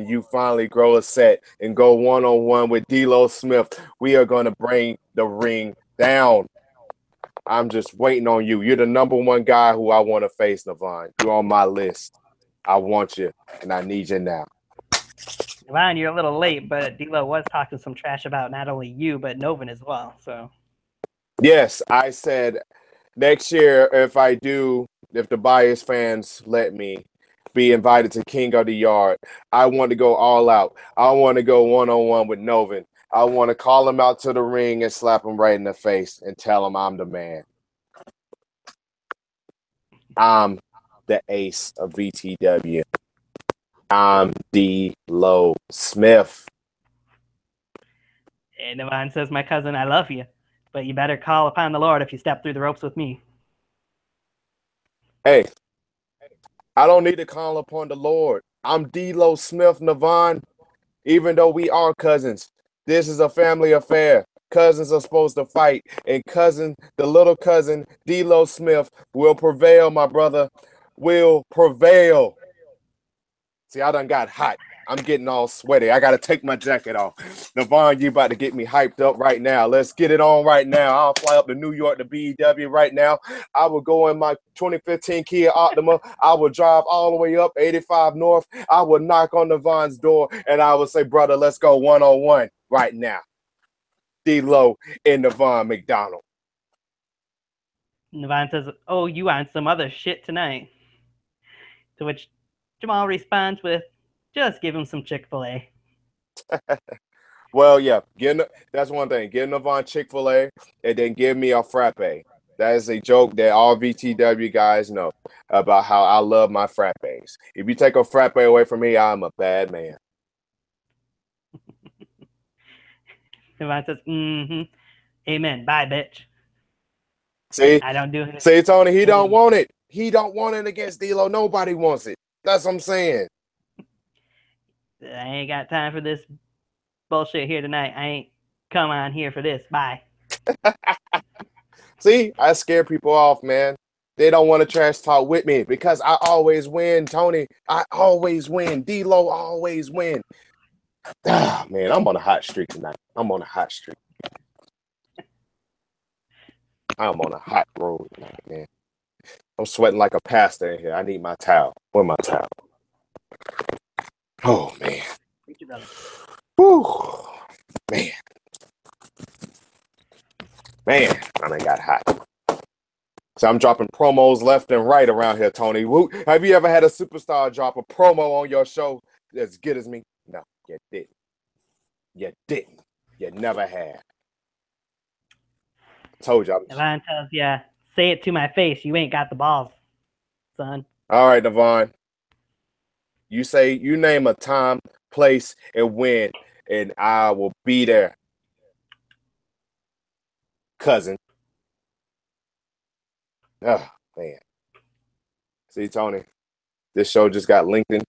you finally grow a set and go one-on-one with D'Lo Smith, we are going to bring the ring down. I'm just waiting on you. You're the #1 guy who I want to face, Nevon. You're on my list. I want you, and I need you now. Nevon, you're a little late, but D'Lo was talking some trash about not only you, but Noven as well. So. Yes, I said next year, if the Bias fans let me be invited to King of the Yard, I want to go all out. I want to go one-on-one with Noven. I want to call him out to the ring and slap him right in the face and tell him I'm the man. I'm the ace of VTW. I'm D'Lo Smith. And Nevon says, my cousin, I love you, but you better call upon the Lord if you step through the ropes with me. Hey, I don't need to call upon the Lord. I'm D'Lo Smith, Nevon. Even though we are cousins, this is a family affair. Cousins are supposed to fight, and the little cousin, D'Lo Smith, will prevail, my brother. Will prevail. See, I done got hot. I'm getting all sweaty. I got to take my jacket off. Nevon, you about to get me hyped up right now. Let's get it on right now. I'll fly up to New York to BEW right now. I will go in my 2015 Kia Optima. I will drive all the way up 85 North. I will knock on Nevon's door, and I will say, brother, let's go one-on-one right now. D'Lo and Nevon McDonald. Nevon says, oh, you on some other shit tonight. To which Jamal responds with, just give him some Chick-fil-A. Well, yeah, that's one thing. Give Nevon Chick-fil-A and then give me a frappe. That is a joke that all VTW guys know about how I love my frappes. If you take a frappe away from me, I'm a bad man. Nevon says, amen. Bye, bitch. See, I don't do it. See, Tony, he don't want it. He don't want it against D'Lo. Nobody wants it. That's what I'm saying. I ain't got time for this bullshit here tonight. I ain't come on here for this. Bye. See, I scare people off, man. They don't want to trash talk with me because I always win, Tony. I always win. D'Lo always win. Ah, man, I'm on a hot streak tonight. I'm on a hot streak. I'm on a hot road tonight, man. I'm sweating like a pastor in here. I need my towel. Where's my towel? Oh, man. Thank you, brother. Whew. Man. Man, I done got hot. So I'm dropping promos left and right around here, Tony. Have you ever had a superstar drop a promo on your show as good as me? No, you didn't. You didn't. You never have. Told you. Nevon tells you, say it to my face. You ain't got the balls, son. All right, Nevon. You name a time, place, and when, and I will be there. Cousin. Oh, man. See, Tony, this show just got linked in.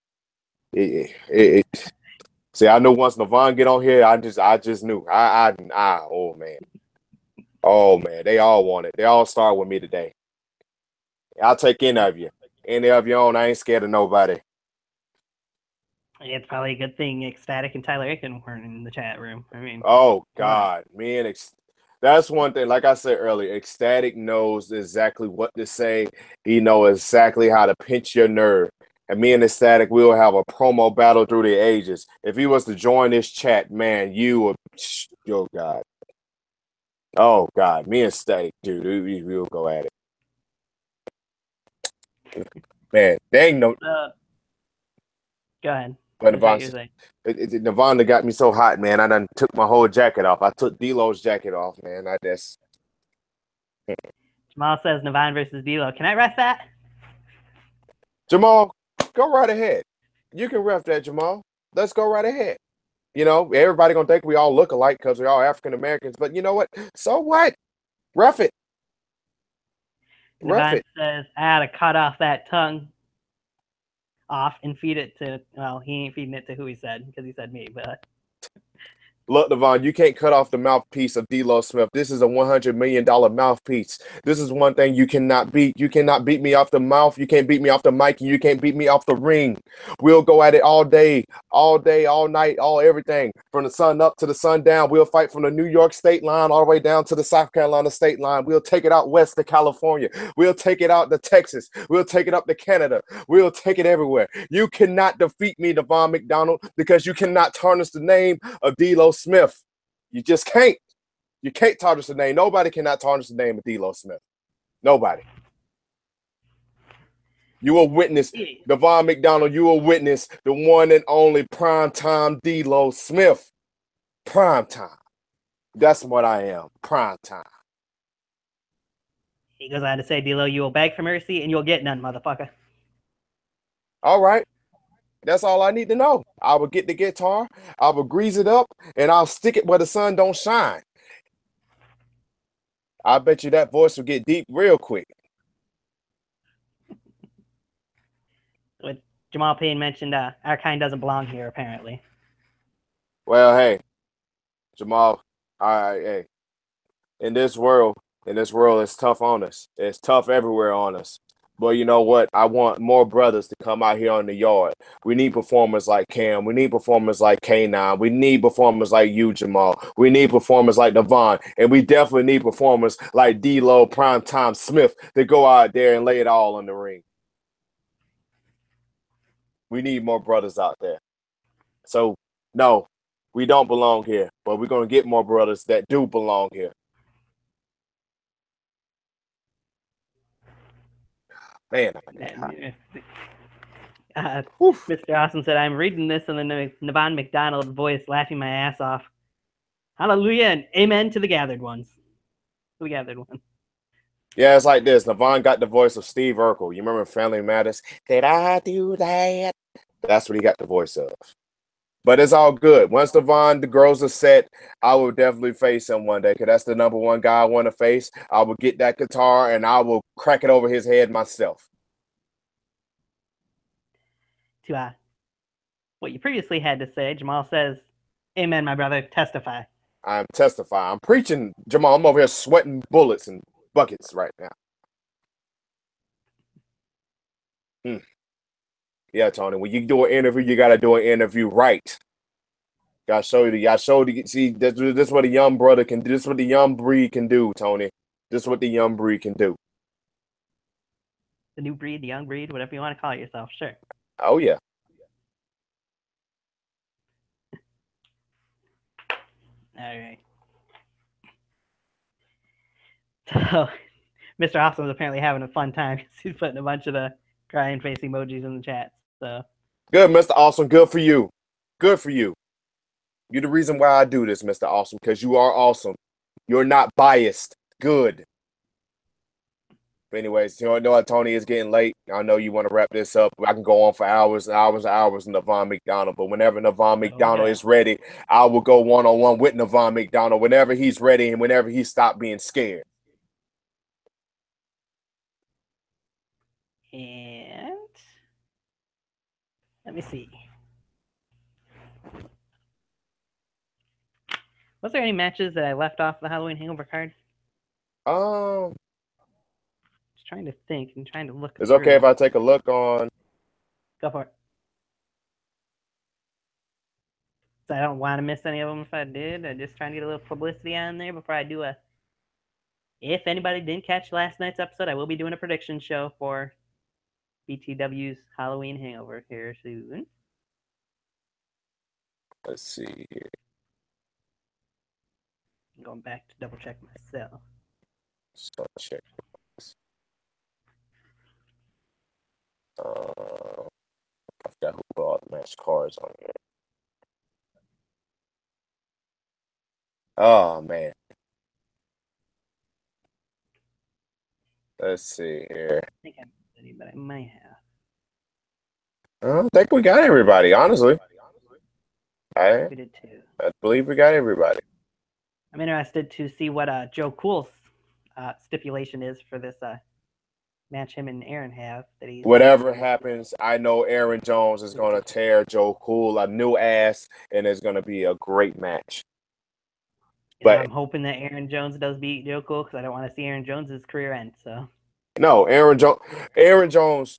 See, I know once Nevon get on here, I just knew. Oh man. Oh man, they all want it. They all start with me today. I'll take any of you. Any of your own. I ain't scared of nobody. It's probably a good thing Ecstatic and Tyler Aiken weren't in the chat room. I mean, oh God, that's one thing. Like I said earlier, Ecstatic knows exactly what to say. He knows exactly how to pinch your nerve. And me and Ecstatic, we'll have a promo battle through the ages. If he was to join this chat, man, you would. Oh God. Oh God, me and Ecstatic, dude, we'll go at it. Man, dang no. Go ahead. But Nevon got me so hot, man. I done took my whole jacket off. I took D-Lo's jacket off, man. Jamal says Nevon versus D-Lo. Can I ref that? Jamal, go right ahead. You can ref that, Jamal. Let's go right ahead. You know, everybody gonna think we all look alike because we're all African Americans. But you know what? So what? Ref it. Nevon says I had to cut off that tongue off and feed it to, well, he ain't feeding it to who he said, because he said me, but. Look, Nevon, you can't cut off the mouthpiece of D-Lo Smith. This is a $100 million mouthpiece. This is one thing you cannot beat. You cannot beat me off the mouth. You can't beat me off the mic, and you can't beat me off the ring. We'll go at it all day, all night, all everything. From the sun up to the sun down. We'll fight from the New York state line all the way down to the South Carolina state line. We'll take it out west to California. We'll take it out to Texas. We'll take it up to Canada. We'll take it everywhere. You cannot defeat me, Nevon McDonald, because you cannot tarnish the name of D-Lo Smith. You just can't. You can't tarnish the name. Nobody cannot tarnish the name of D-Lo Smith. Nobody. You will witness, Nevon McDonald, you will witness the one and only primetime D-Lo Smith. Primetime. That's what I am. Primetime. He goes on to say, D-Lo, you will beg for mercy and you'll get none, motherfucker. All right. That's all I need to know. I will get the guitar, I will grease it up, and I'll stick it where the sun don't shine. I bet you that voice will get deep real quick. What Jamal Payne mentioned, our kind doesn't belong here, apparently. Well, hey, Jamal, all right, hey. In this world, it's tough on us. It's tough everywhere on us. But you know what? I want more brothers to come out here on the yard. We need performers like Cam. We need performers like K9. We need performers like you, Jamal. We need performers like Nevon. And we definitely need performers like D-Lo, Primetime Smith to go out there and lay it all on the ring. We need more brothers out there. So, no, we don't belong here. But we're going to get more brothers that do belong here. Man, Mr. Awesome said, I'm reading this in the Nevon McDonald voice, laughing my ass off. Hallelujah and amen to the gathered ones. To the gathered one. Yeah, it's like this. Nevon got the voice of Steve Urkel. You remember Family Matters? Did I do that? That's what he got the voice of. But it's all good. Once Nevon grows a set, I will definitely face him one day because that's the number one guy I want to face. I will get that guitar and I will crack it over his head myself. To what you previously had to say, Jamal says, amen, my brother, testify. I'm testifying. I'm preaching, Jamal. I'm over here sweating bullets and buckets right now. Yeah, Tony, when you do an interview, you got to do an interview right. Gotta show you. See, this is what a young brother can do. This is what the young breed can do, Tony. This is what the young breed can do. The new breed, the young breed, whatever you want to call yourself. Sure. Oh yeah. All right. So, Mr. Awesome is apparently having a fun time. He's putting a bunch of the crying face emojis in the chat. So Good, Mr. Awesome. Good for you. Good for you. You're the reason why I do this, Mr. Awesome, because you are awesome. You're not biased. Good. But anyways, you know what, Tony, is getting late. I know you want to wrap this up. I can go on for hours and hours and hours with Nevon McDonald. But whenever Nevon McDonald is ready, I will go one-on-one with Nevon McDonald whenever he's ready and whenever he stopped being scared. And let me see. Was there any matches that I left off the Halloween Hangover card? Just trying to think and trying to look. It's okay if I take a look on. Go for it. So I don't want to miss any of them if I did. I'm just trying to get a little publicity on there before I do a. If anybody didn't catch last night's episode, I will be doing a prediction show for BTW's Halloween Hangover here soon. Let's see here. I'm going back to double check myself. So check. I forgot who put all the match cards on here. Oh man. Let's see here. I think I missed any, but I might have. I think we got everybody, honestly. We did too. I believe we got everybody. I'm interested to see what Joe Cool's stipulation is for this match him and Aaron have. Whatever happens, I know Aaron Jones is going to tear Joe Cool a new ass, and it's going to be a great match. But I'm hoping that Aaron Jones does beat Joe Cool because I don't want to see Aaron Jones' career end. So no, Aaron Jones.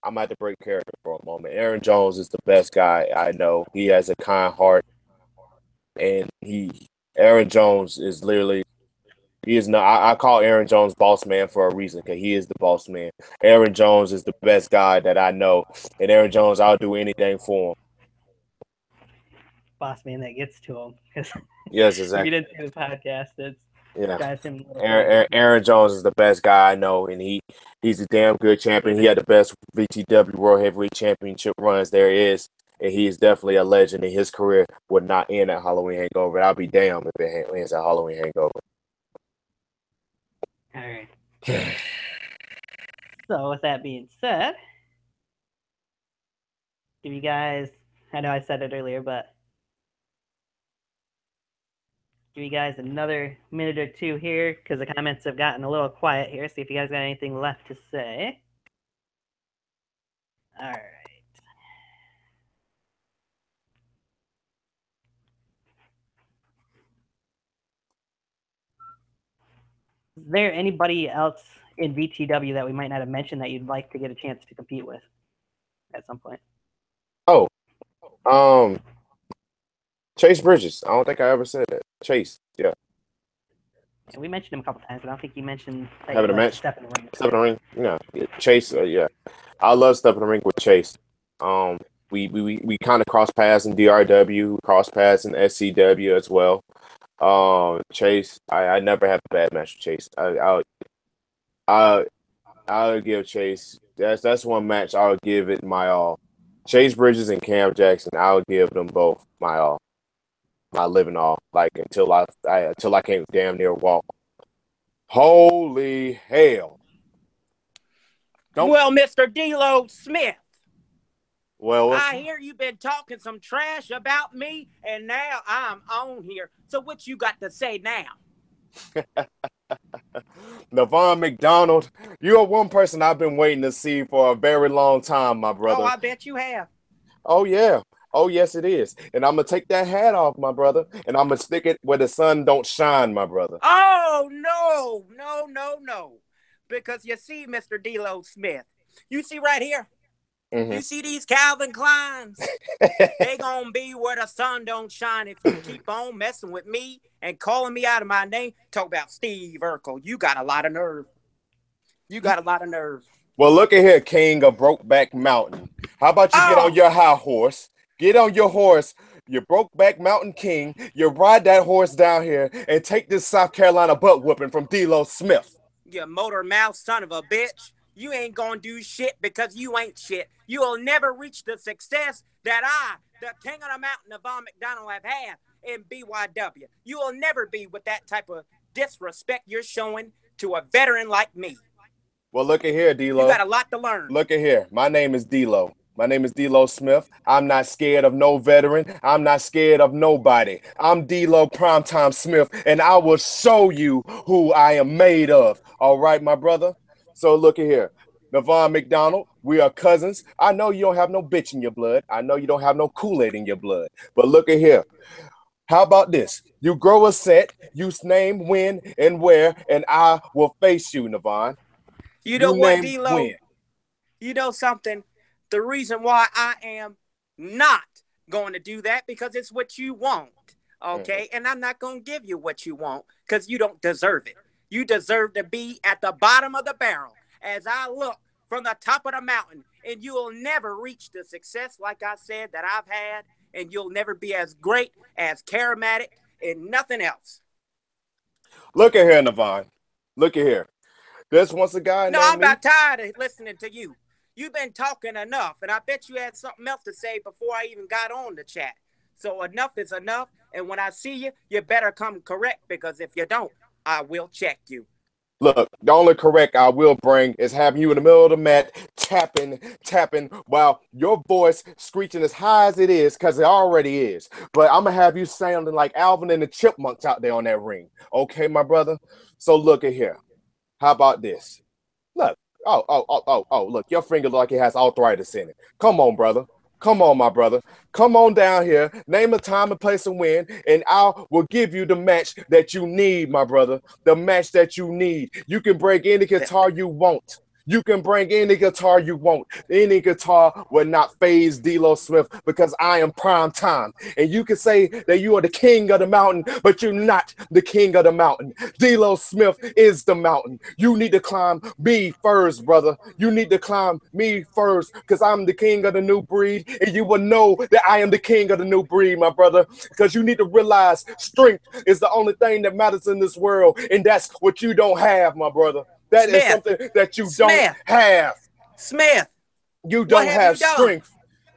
I might have to break character for a moment. Aaron Jones is the best guy I know. He has a kind heart, and Aaron Jones is literally. He is not. I call Aaron Jones boss man for a reason, because he is the boss man. Aaron Jones is the best guy that I know, and Aaron Jones, I'll do anything for him. Boss man that gets to him. Yes, exactly. If you didn't see the podcast, drives him. Aaron Jones is the best guy I know, and he's a damn good champion. He had the best VTW World Heavyweight Championship runs there is, and he is definitely a legend. And his career would not end at Halloween Hangover. I'll be damned if it ends at Halloween Hangover. All right. So with that being said, give you guys, I know I said it earlier, but give you guys another minute or two here because the comments have gotten a little quiet here. See if you guys got anything left to say. All right. Is there anybody else in VTW that we might not have mentioned that you'd like to get a chance to compete with at some point? Oh, Chase Bridges. I don't think I ever said that. Chase, yeah. And we mentioned him a couple times, but I don't think you mentioned having a match. Step in the ring. Step in the ring. Yeah, Chase. Yeah, I love stepping in the ring with Chase. We kind of cross paths in DRW, cross paths in SCW as well. Chase, I never have a bad match with Chase. I'll give Chase. That's one match I'll give it my all. Chase Bridges and Cam Jackson, I'll give them both my all, my living all. Like until I can't damn near walk. Holy hell! Well, Mr. D-Lo Smith. Well, I hear you've been talking some trash about me, and now I'm on here. So what you got to say now? Nevon McDonald, you are one person I've been waiting to see for a very long time, my brother. Oh, I bet you have. Oh, yeah. Oh, yes, it is. And I'm going to take that hat off, my brother, and I'm going to stick it where the sun don't shine, my brother. Oh, no. Because you see, Mr. D-Lo Smith, you see right here? You see these Calvin Kleins? They gonna be where the sun don't shine if you keep on messing with me and calling me out of my name. Talk about Steve Urkel. You got a lot of nerve. You got a lot of nerve. Well, look at here, King of Brokeback Mountain. How about you get on your high horse? Get on your horse, you Brokeback Mountain King. You ride that horse down here and take this South Carolina butt whooping from D-Lo Smith. You motor mouth son of a bitch. You ain't gonna do shit because you ain't shit. You will never reach the success that I, the king of the mountain, Nevon McDonald, have had in BYW. You will never be with that type of disrespect you're showing to a veteran like me. Well, look at here, D-Lo. You got a lot to learn. Look at here. My name is D-Lo. My name is D-Lo Smith. I'm not scared of no veteran. I'm not scared of nobody. I'm D-Lo Primetime Smith, and I will show you who I am made of. All right, my brother? So look at here. Nevon McDonald, we are cousins. I know you don't have no bitch in your blood. I know you don't have no Kool-Aid in your blood. But look at here. How about this? You grow a set, you name when and where, and I will face you, Nevon. You know what, D-Lo? You know something? The reason why I am not going to do that because it's what you want, okay? And I'm not going to give you what you want because you don't deserve it. You deserve to be at the bottom of the barrel as I look from the top of the mountain, and you will never reach the success, like I said, that I've had, and you'll never be as great, as charismatic, and nothing else. Look at here, Nevon. Look at here. There's once a guy No, I'm about tired of listening to you. You've been talking enough, and I bet you had something else to say before I even got on the chat. So enough is enough, and when I see you, you better come correct, because if you don't, I will check you. Look, the only correct I will bring is having you in the middle of the mat, tapping, while your voice screeching as high as it is, because it already is. But I'm going to have you sounding like Alvin and the Chipmunks out there on that ring. Okay, my brother? So look at here. How about this? Look. Look, your finger look like it has arthritis in it. Come on, brother. Come on, my brother. Come on down here. Name a time and place and win, and I will give you the match that you need, my brother. The match that you need. You can bring any guitar you want. You can bring any guitar you want. Any guitar will not phase D-Lo Smith because I am prime time. And you can say that you are the king of the mountain, but you're not the king of the mountain. D-Lo Smith is the mountain. You need to climb me first, brother. You need to climb me first because I'm the king of the new breed. And you will know that I am the king of the new breed, my brother, because you need to realize strength is the only thing that matters in this world. And that's what you don't have, my brother. That is something that you don't have. Smith. You don't have strength.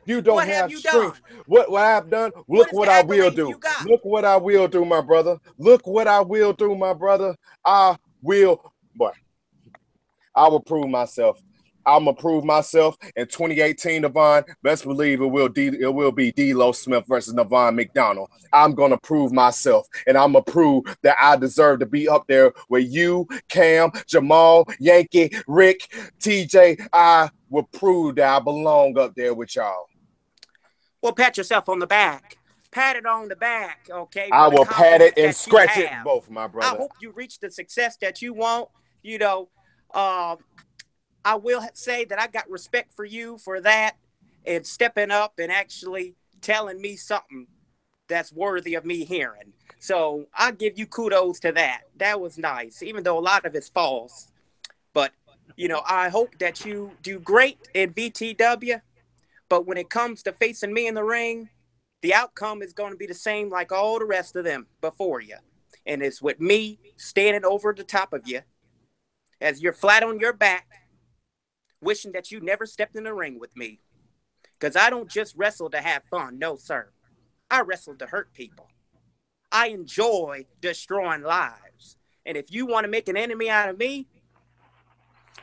You don't have strength. What I've done, look what I will do. Look what I will do, my brother. Look what I will do, my brother. I will prove myself. I'm gonna prove myself in 2018, Nevon. Best believe it will be D-Lo Smith versus Nevon McDonald. I'm gonna prove myself, and I'm gonna prove that I deserve to be up there with you, Cam, Jamal, Yankee, Rick, TJ. I will prove that I belong up there with y'all. Well, pat yourself on the back. Pat it on the back, okay? I will pat it and scratch it both, my brother. I hope you reach the success that you want. You know, I will say that I got respect for you for that and stepping up and actually telling me something that's worthy of me hearing. So I give you kudos to that. That was nice, even though a lot of it's false. But, you know, I hope that you do great in BTW. But when it comes to facing me in the ring, the outcome is going to be the same like all the rest of them before you. And it's with me standing over the top of you as you're flat on your back, wishing that you never stepped in the ring with me. Because I don't just wrestle to have fun. No, sir. I wrestle to hurt people. I enjoy destroying lives. And if you want to make an enemy out of me,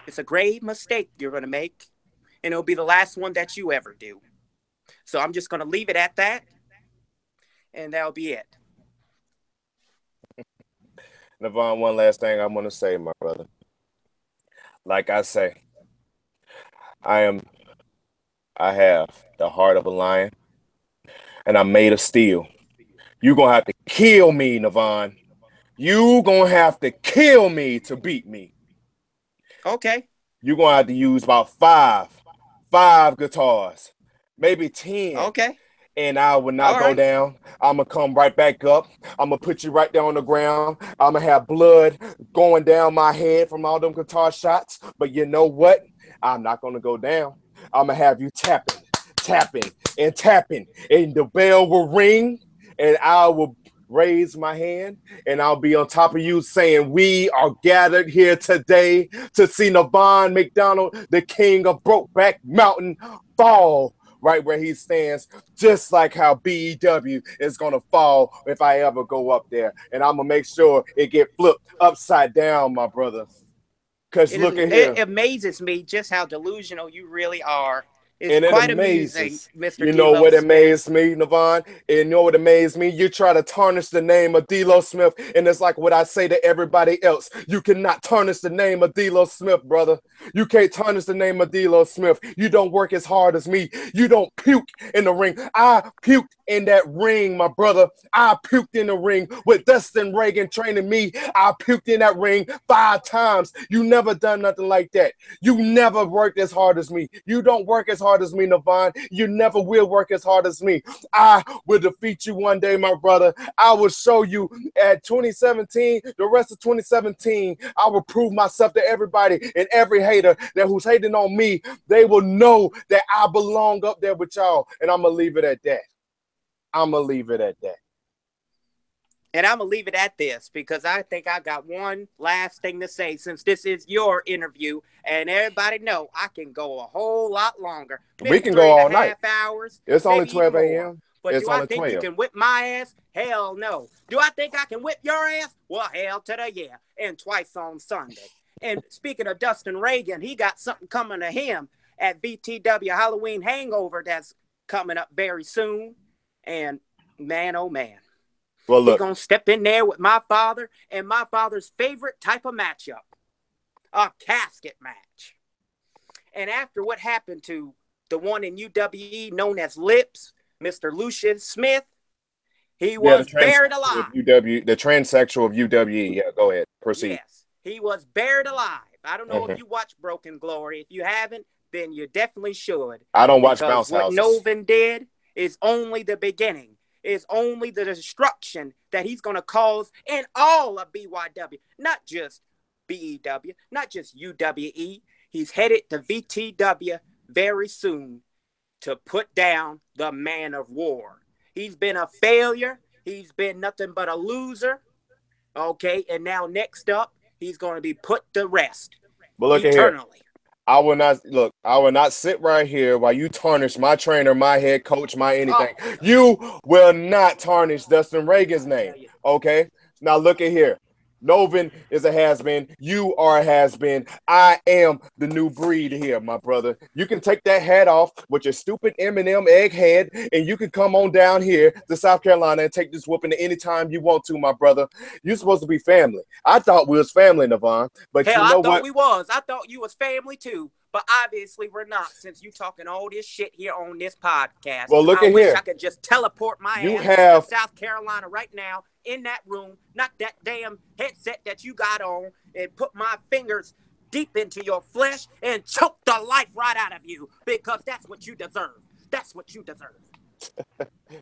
it's a grave mistake you're going to make. And it'll be the last one that you ever do. So I'm just going to leave it at that. And that'll be it. Nevon, one last thing I want to say, my brother. Like I say, I have the heart of a lion, and I'm made of steel. You're going to have to kill me, Nevon. You're going to have to kill me to beat me. Okay. You're going to have to use about five 5 guitars, maybe 10. Okay. And I will not All go right. down. I'm going to come right back up. I'm going to put you right there on the ground. I'm going to have blood going down my head from all them guitar shots. But you know what? I'm not going to go down. I'm going to have you tapping, and tapping. And the bell will ring, and I will raise my hand, and I'll be on top of you saying, we are gathered here today to see Nevon McDonald, the king of Brokeback Mountain, fall right where he stands, just like how BEW is going to fall if I ever go up there. And I'm going to make sure it get flipped upside down, my brother. Because look at here. It amazes me just how delusional you really are. It's And it quite amazing, amazes. Mr. You know D-Lo what Smith. amazed me, Nevon? And you know what amazed me? You try to tarnish the name of D-Lo Smith, and it's like what I say to everybody else. You cannot tarnish the name of D-Lo Smith, brother. You can't tarnish the name of D-Lo Smith. You don't work as hard as me. You don't puke in the ring. I puked in that ring, my brother. I puked in the ring with Dustin Reagan training me. I puked in that ring 5 times. You never done nothing like that. You never worked as hard as me. You don't work as hard as me, Nevon. You never will work as hard as me. I will defeat you one day, my brother. I will show you at 2017, the rest of 2017, I will prove myself to everybody, and every hater that who's hating on me, they will know that I belong up there with y'all. And I'm going to leave it at that. I'm going to leave it at that. And I'm going to leave it at this because I think I got one last thing to say since this is your interview. And everybody know I can go a whole lot longer. We can go all night. Hours. It's only 12 a.m. But it's do I think 12. You can whip my ass? Hell no. Do I think I can whip your ass? Well, hell to the yeah. And twice on Sunday. And speaking of Dustin Reagan, he got something coming to him at VTW Halloween Hangover that's coming up very soon. And man, oh man. Well, look. He's going to step in there with my father and my father's favorite type of matchup, a casket match. And after what happened to the one in UWE known as Lips, Mr. Lucian Smith, he was buried alive. The transsexual of UWE. Yeah, go ahead. Proceed. Yes, he was buried alive. I don't know if you watch Broken Glory. If you haven't, then you definitely should. I don't watch Bounce Houses. What Noven did is only the beginning. Is only the destruction that he's going to cause in all of BYW, not just BEW, not just UWE. He's headed to VTW very soon to put down the man of war. He's been a failure. He's been nothing but a loser. Okay, and now next up, he's going to be put to rest eternally. I will not sit right here while you tarnish my trainer, my head coach, my anything. Oh. You will not tarnish Dustin Reagan's name. Okay? Now look at here. Noven is a has-been. You are a has-been. I am the new breed here, my brother. You can take that hat off with your stupid M&M egghead, and you can come on down here to South Carolina and take this whooping anytime you want to, my brother. You're supposed to be family. I thought we was family, Nevon. But hell, you know I thought what? we was. I thought you was family too. But obviously we're not, since you talking all this shit here on this podcast. Well, look at here. I wish I could just teleport my ass to South Carolina right now in that room, not that damn headset that you got on, and put my fingers deep into your flesh and choke the life right out of you, because that's what you deserve. That's what you deserve.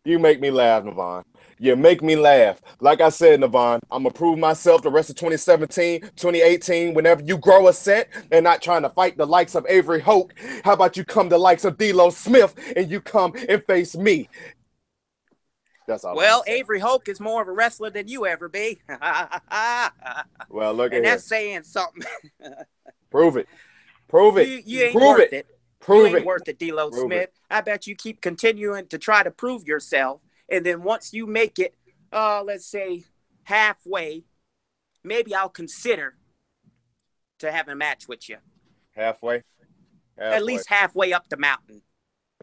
You make me laugh, Nevon. You make me laugh. Like I said, Nevon, I'm going to prove myself the rest of 2017, 2018, whenever you grow a set and not trying to fight the likes of Avery Hoke. How about you come the likes of D-Lo Smith and you come and face me? That's all. Well, Avery Hoke is more of a wrestler than you ever be. Well, look at and that's saying something. Prove it. Prove it. You ain't Prove worth it. Prove you ain't worth it, D-Lo Smith. I bet you keep continuing to try to prove yourself. And then once you make it, let's say, halfway, maybe I'll consider to have a match with you. Halfway? At least halfway up the mountain.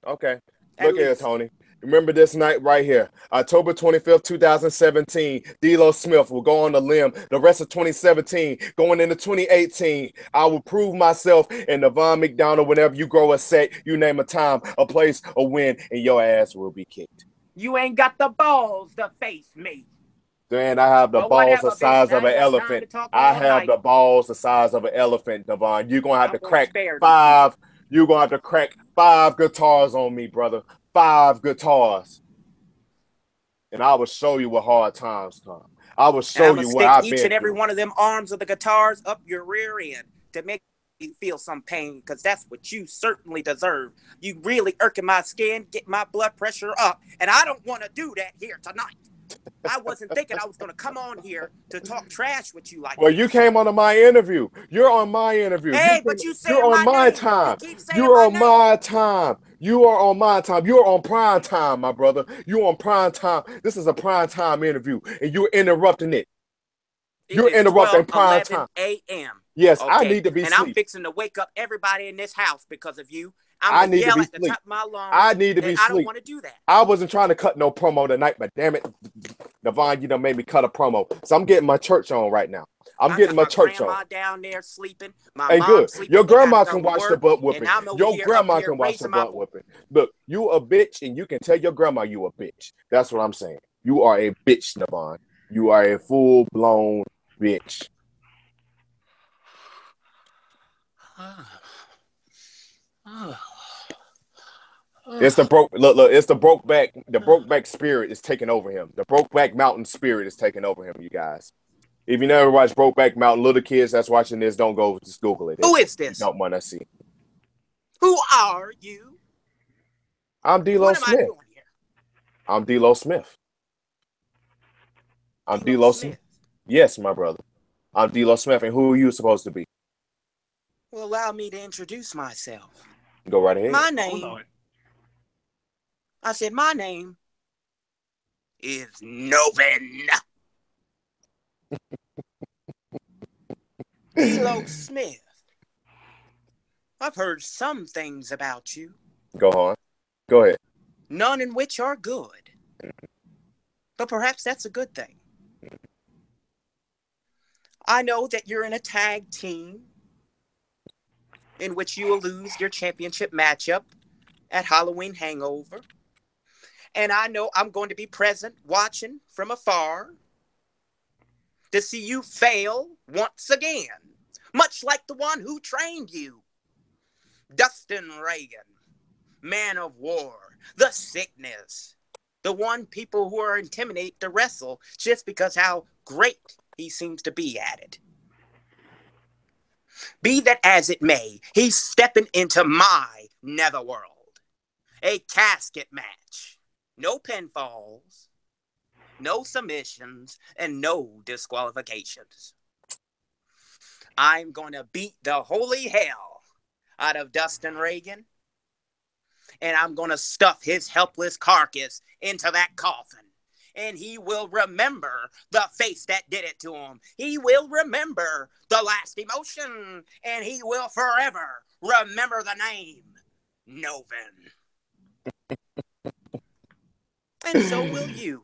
Okay. Look here, Tony. Remember this night right here, October 25th, 2017, D-Lo Smith will go on the limb. The rest of 2017, going into 2018, I will prove myself and Nevon McDonald. Whenever you grow a set, you name a time, a place, a win, and your ass will be kicked. You ain't got the balls to face me. Then I have the balls the size of an elephant. I have the balls the size of an elephant, Nevon. You're going to have to crack 5. You're going to have to crack 5 guitars on me, brother. 5 guitars. And I will show you what hard times come. I will show I'm you gonna what stick I've each been and every through. one of them arms of the guitars up your rear end to make you feel some pain, because that's what you certainly deserve. You really irking my skin, get my blood pressure up, and I don't want to do that here tonight. I wasn't thinking I was going to come on here to talk trash with you like Well, this. you came on my interview. You're on my interview. Hey, but you You're saying on my my name. You time. keep saying You're my on name. my time. You are on my time. You're on prime time, my brother. You're on prime time. This is a prime time interview, and you're interrupting it. It You're is interrupting prime 12:11 time. a.m. Yes, I Okay, need to be and I'm asleep. fixing to wake up everybody in this house because of you. I'm I going to need to yell be at the asleep. top of my I lungs, need to be and I don't asleep. want to do that. I wasn't trying to cut no promo tonight, but damn it, Nevon, you done made me cut a promo. So I'm getting my church on right now. I'm I getting got my my church on. grandma down there sleeping. My Hey, mom good. sleeping. Your They got to grandma come can to watch the work, butt and whooping. I'm over Your here up grandma here can watch the raising my butt voice. whooping. Look, you a bitch, and you can tell your grandma you a bitch. That's what I'm saying. You are a bitch, Nevon. You are a full-blown bitch. It's the broke look, it's the broke back spirit is taking over him. The broke back mountain spirit is taking over him, you guys. If you never watched Brokeback Mountain, little kids that's watching this, don't go, just Google it. Who is You this? don't want to see. Who are you? I'm D'Lo What am I Smith. doing here? I'm D'Lo Smith. I'm D'Lo Smith. Yes, my brother. I'm D'Lo Smith. And who are you supposed to be? Well, allow me to introduce myself. Go right ahead. My name. I said my name is Noven. D'Lo Smith. I've heard some things about you. Go on. Go ahead. None in which are good. But perhaps that's a good thing. I know that you're in a tag team in which you will lose your championship matchup at Halloween Hangover. And I know I'm going to be present watching from afar to see you fail once again, much like the one who trained you, Dustin Reagan, man of war, the sickness, the one people who are intimidated to wrestle just because how great he seems to be at it. Be that as it may, he's stepping into my netherworld. A casket match. No pinfalls, no submissions, and no disqualifications. I'm going to beat the holy hell out of Dustin Reagan, and I'm going to stuff his helpless carcass into that coffin. And he will remember the face that did it to him. He will remember the last emotion, and he will forever remember the name Noven. And so will you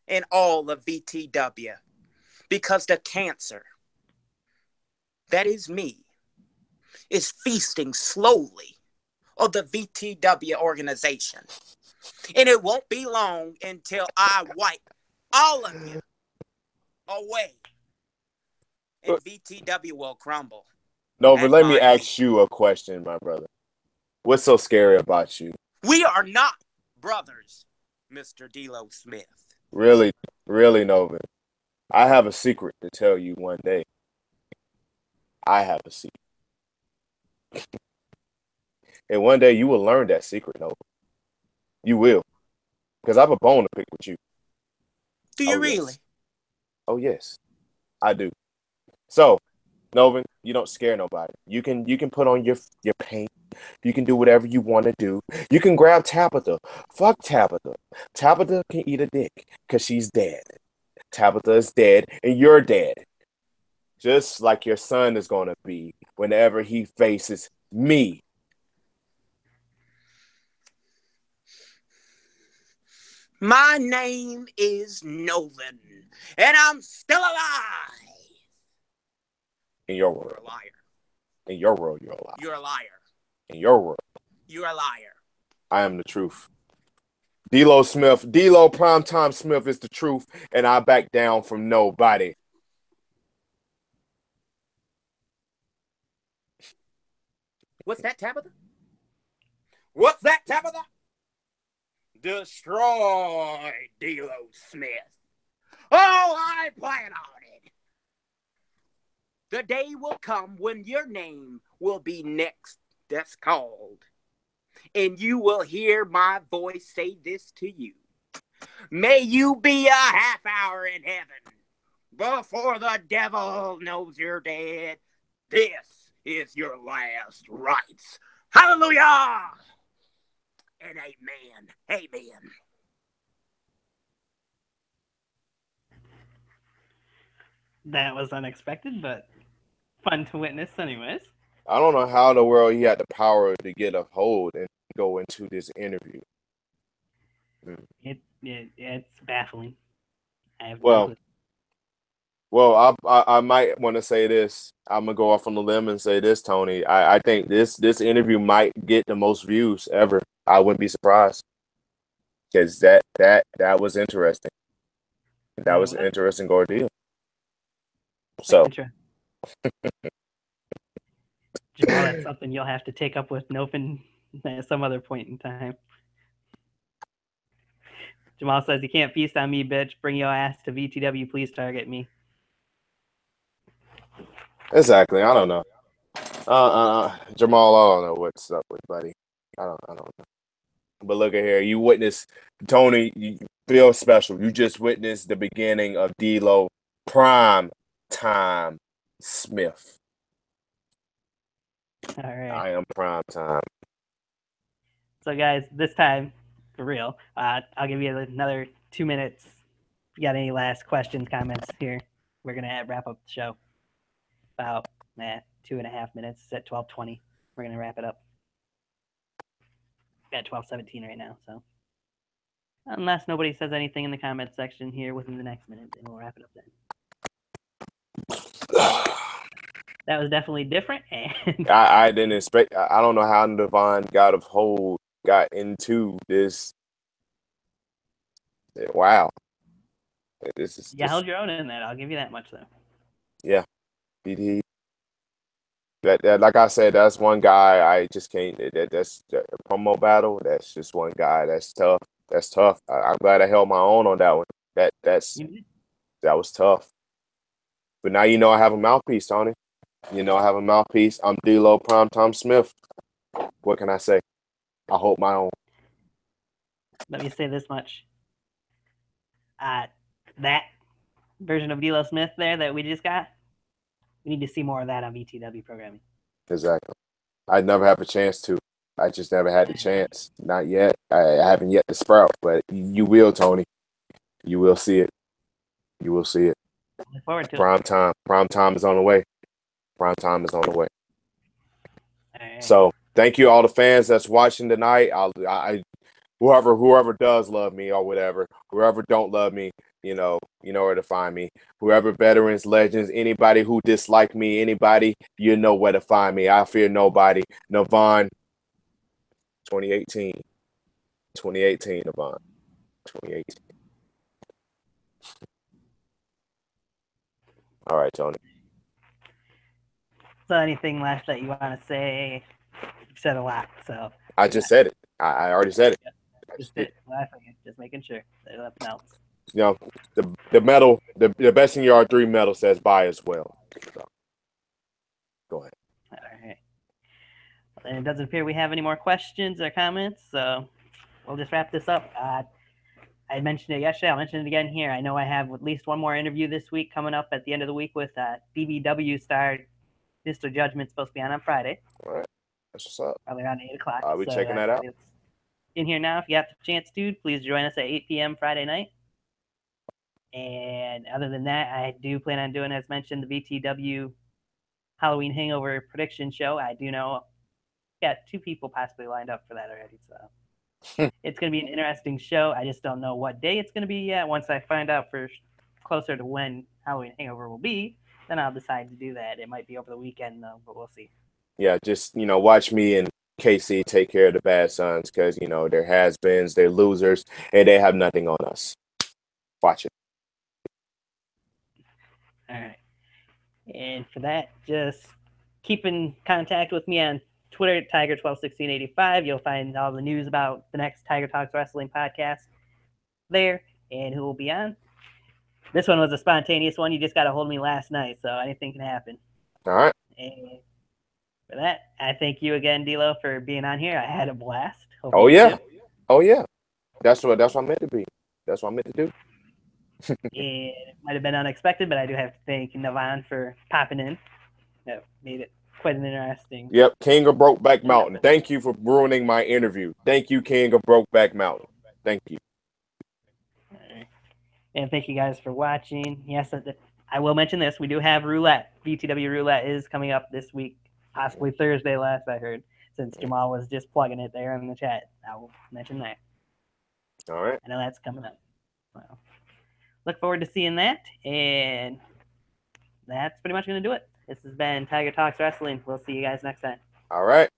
and all of VTW, because the cancer that is me is feasting slowly on the VTW organization. And it won't be long until I wipe all of you away and VTW will crumble. No, but let me ask you a question, my brother. What's so scary about you? We are not brothers, Mr. D'Lo Smith. Really, Noven. I have a secret to tell you one day. I have a secret. And one day you will learn that secret, Noven. You will. Because I have a bone to pick with you. Do you really? Yes. Oh, yes. I do. So, Noven, you don't scare nobody. You can put on your paint. You can do whatever you want to do. You can grab Tabitha. Fuck Tabitha. Tabitha can eat a dick because she's dead. Tabitha is dead and you're dead. Just like your son is going to be whenever he faces me. My name is Noven, and I'm still alive. In your world. You're a liar. In your world, you're a liar. You're a liar. In your world. You're a liar. I am the truth. D'Lo Smith, D'Lo Primetime Smith is the truth, and I back down from nobody. What's that, Tabitha? What's that, Tabitha? Destroy D-Lo Smith. Oh, I plan on it. The day will come when your name will be next that's called. And you will hear my voice say this to you. May you be a half hour in heaven before the devil knows you're dead. This is your last rites. Hallelujah! And amen. Amen. That was unexpected, but fun to witness anyways. I don't know how in the world he had the power to get a hold and go into this interview. It's baffling. I have no Well, clue. well, I might want to say this. I'm gonna go off on the limb and say this, Tony. I think this interview might get the most views ever. I wouldn't be surprised because that was interesting. That was an interesting ordeal. So, Jamal, that's something you'll have to take up with Noven at some other point in time. Jamal says, "You can't feast on me, bitch. Bring your ass to VTW. Please target me." exactly. I don't know. Jamal, I don't know what's up with buddy. I don't know. But look at here. You witnessed Tony. You feel special. You just witnessed the beginning of D-Lo Prime Time Smith. All right. I am Prime Time. So, guys, this time, for real, I'll give you another 2 minutes. If you got any last questions, comments here, we're going to wrap up the show. About 2.5 minutes. It's at 12:20. We're going to wrap it up. We're at 12:17 right now, so unless nobody says anything in the comments section here within the next minute, then we'll wrap it up then. That was definitely different. And I didn't expect. I don't know how Nevon got into this. Wow. You held your own in that. I'll give you that much, though. Yeah. That like I said, that's one guy I just can't. That's a promo battle. That's just one guy. That's tough. That's tough. I'm glad I held my own on that one. That was tough. But now you know I have a mouthpiece, Tony. You know I have a mouthpiece. I'm D-Lo Primetime Smith. What can I say? I hold my own. Let me say this much. That version of D-Lo Smith there that we just got, we need to see more of that on VTW programming. Exactly. I never have a chance to. I just never had the chance. Not yet. I haven't yet to sprout, but you will, Tony. You will see it. You will see it. Look forward to Prime time. Prime time is on the way. Prime time is on the way. Right. So thank you all the fans that's watching tonight. Whoever does love me or whatever, whoever don't love me, you know where to find me. Whoever veterans, legends, anybody who dislike me, anybody, you know where to find me. I fear nobody. Nevon, 2018, Nevon, 2018. All right, Tony. So anything last that you want to say? You've said a lot, so. I just said it. I already said it. Just making sure. There's nothing else. You know, the medal, the best in yard 3 medal says bye as well. So, go ahead. All right. And it doesn't appear we have any more questions or comments, so we'll just wrap this up. I mentioned it yesterday. I'll mention it again here. I know I have at least one more interview this week coming up at the end of the week with BBW star Mr. Judgment's supposed to be on Friday. All right. That's what's up. Probably around 8 o'clock. I'll be checking that out. In here now, if you have the chance to, please join us at 8 p.m. Friday night. And other than that, I do plan on doing, as mentioned, the VTW Halloween Hangover prediction show. I do know got 2 people possibly lined up for that already, so it's going to be an interesting show. I just don't know what day it's going to be yet. Once I find out for closer to when Halloween Hangover will be, then I'll decide to do that. It might be over the weekend, though, but we'll see. Yeah, just, watch me and KC take care of the Bad Sons because, they're has-beens, they're losers, and they have nothing on us. Watch it. All right. And for that, just keep in contact with me on Twitter at Tiger121685. You'll find all the news about the next Tiger Talks Wrestling podcast there and who will be on. This one was a spontaneous one. You just got a hold of me last night, so anything can happen. All right. And for that, I thank you again, D'Lo, for being on here. I had a blast. Hope Oh you yeah. did. Oh yeah. That's what I'm meant to be. That's what I'm meant to do. It might have been unexpected, but I do have to thank Nevon for popping in. That made it quite an interesting. Yep, King of Brokeback Mountain. Thank you for ruining my interview. Thank you, King of Brokeback Mountain. Thank you. All right. And thank you guys for watching. Yes, I will mention this. We do have roulette. VTW roulette is coming up this week, possibly Thursday, last I heard. Since Jamal was just plugging it there in the chat, I will mention that. All right. I know that's coming up. Well, look forward to seeing that. And that's pretty much going to do it. This has been Tiger Talks Wrestling. We'll see you guys next time. All right.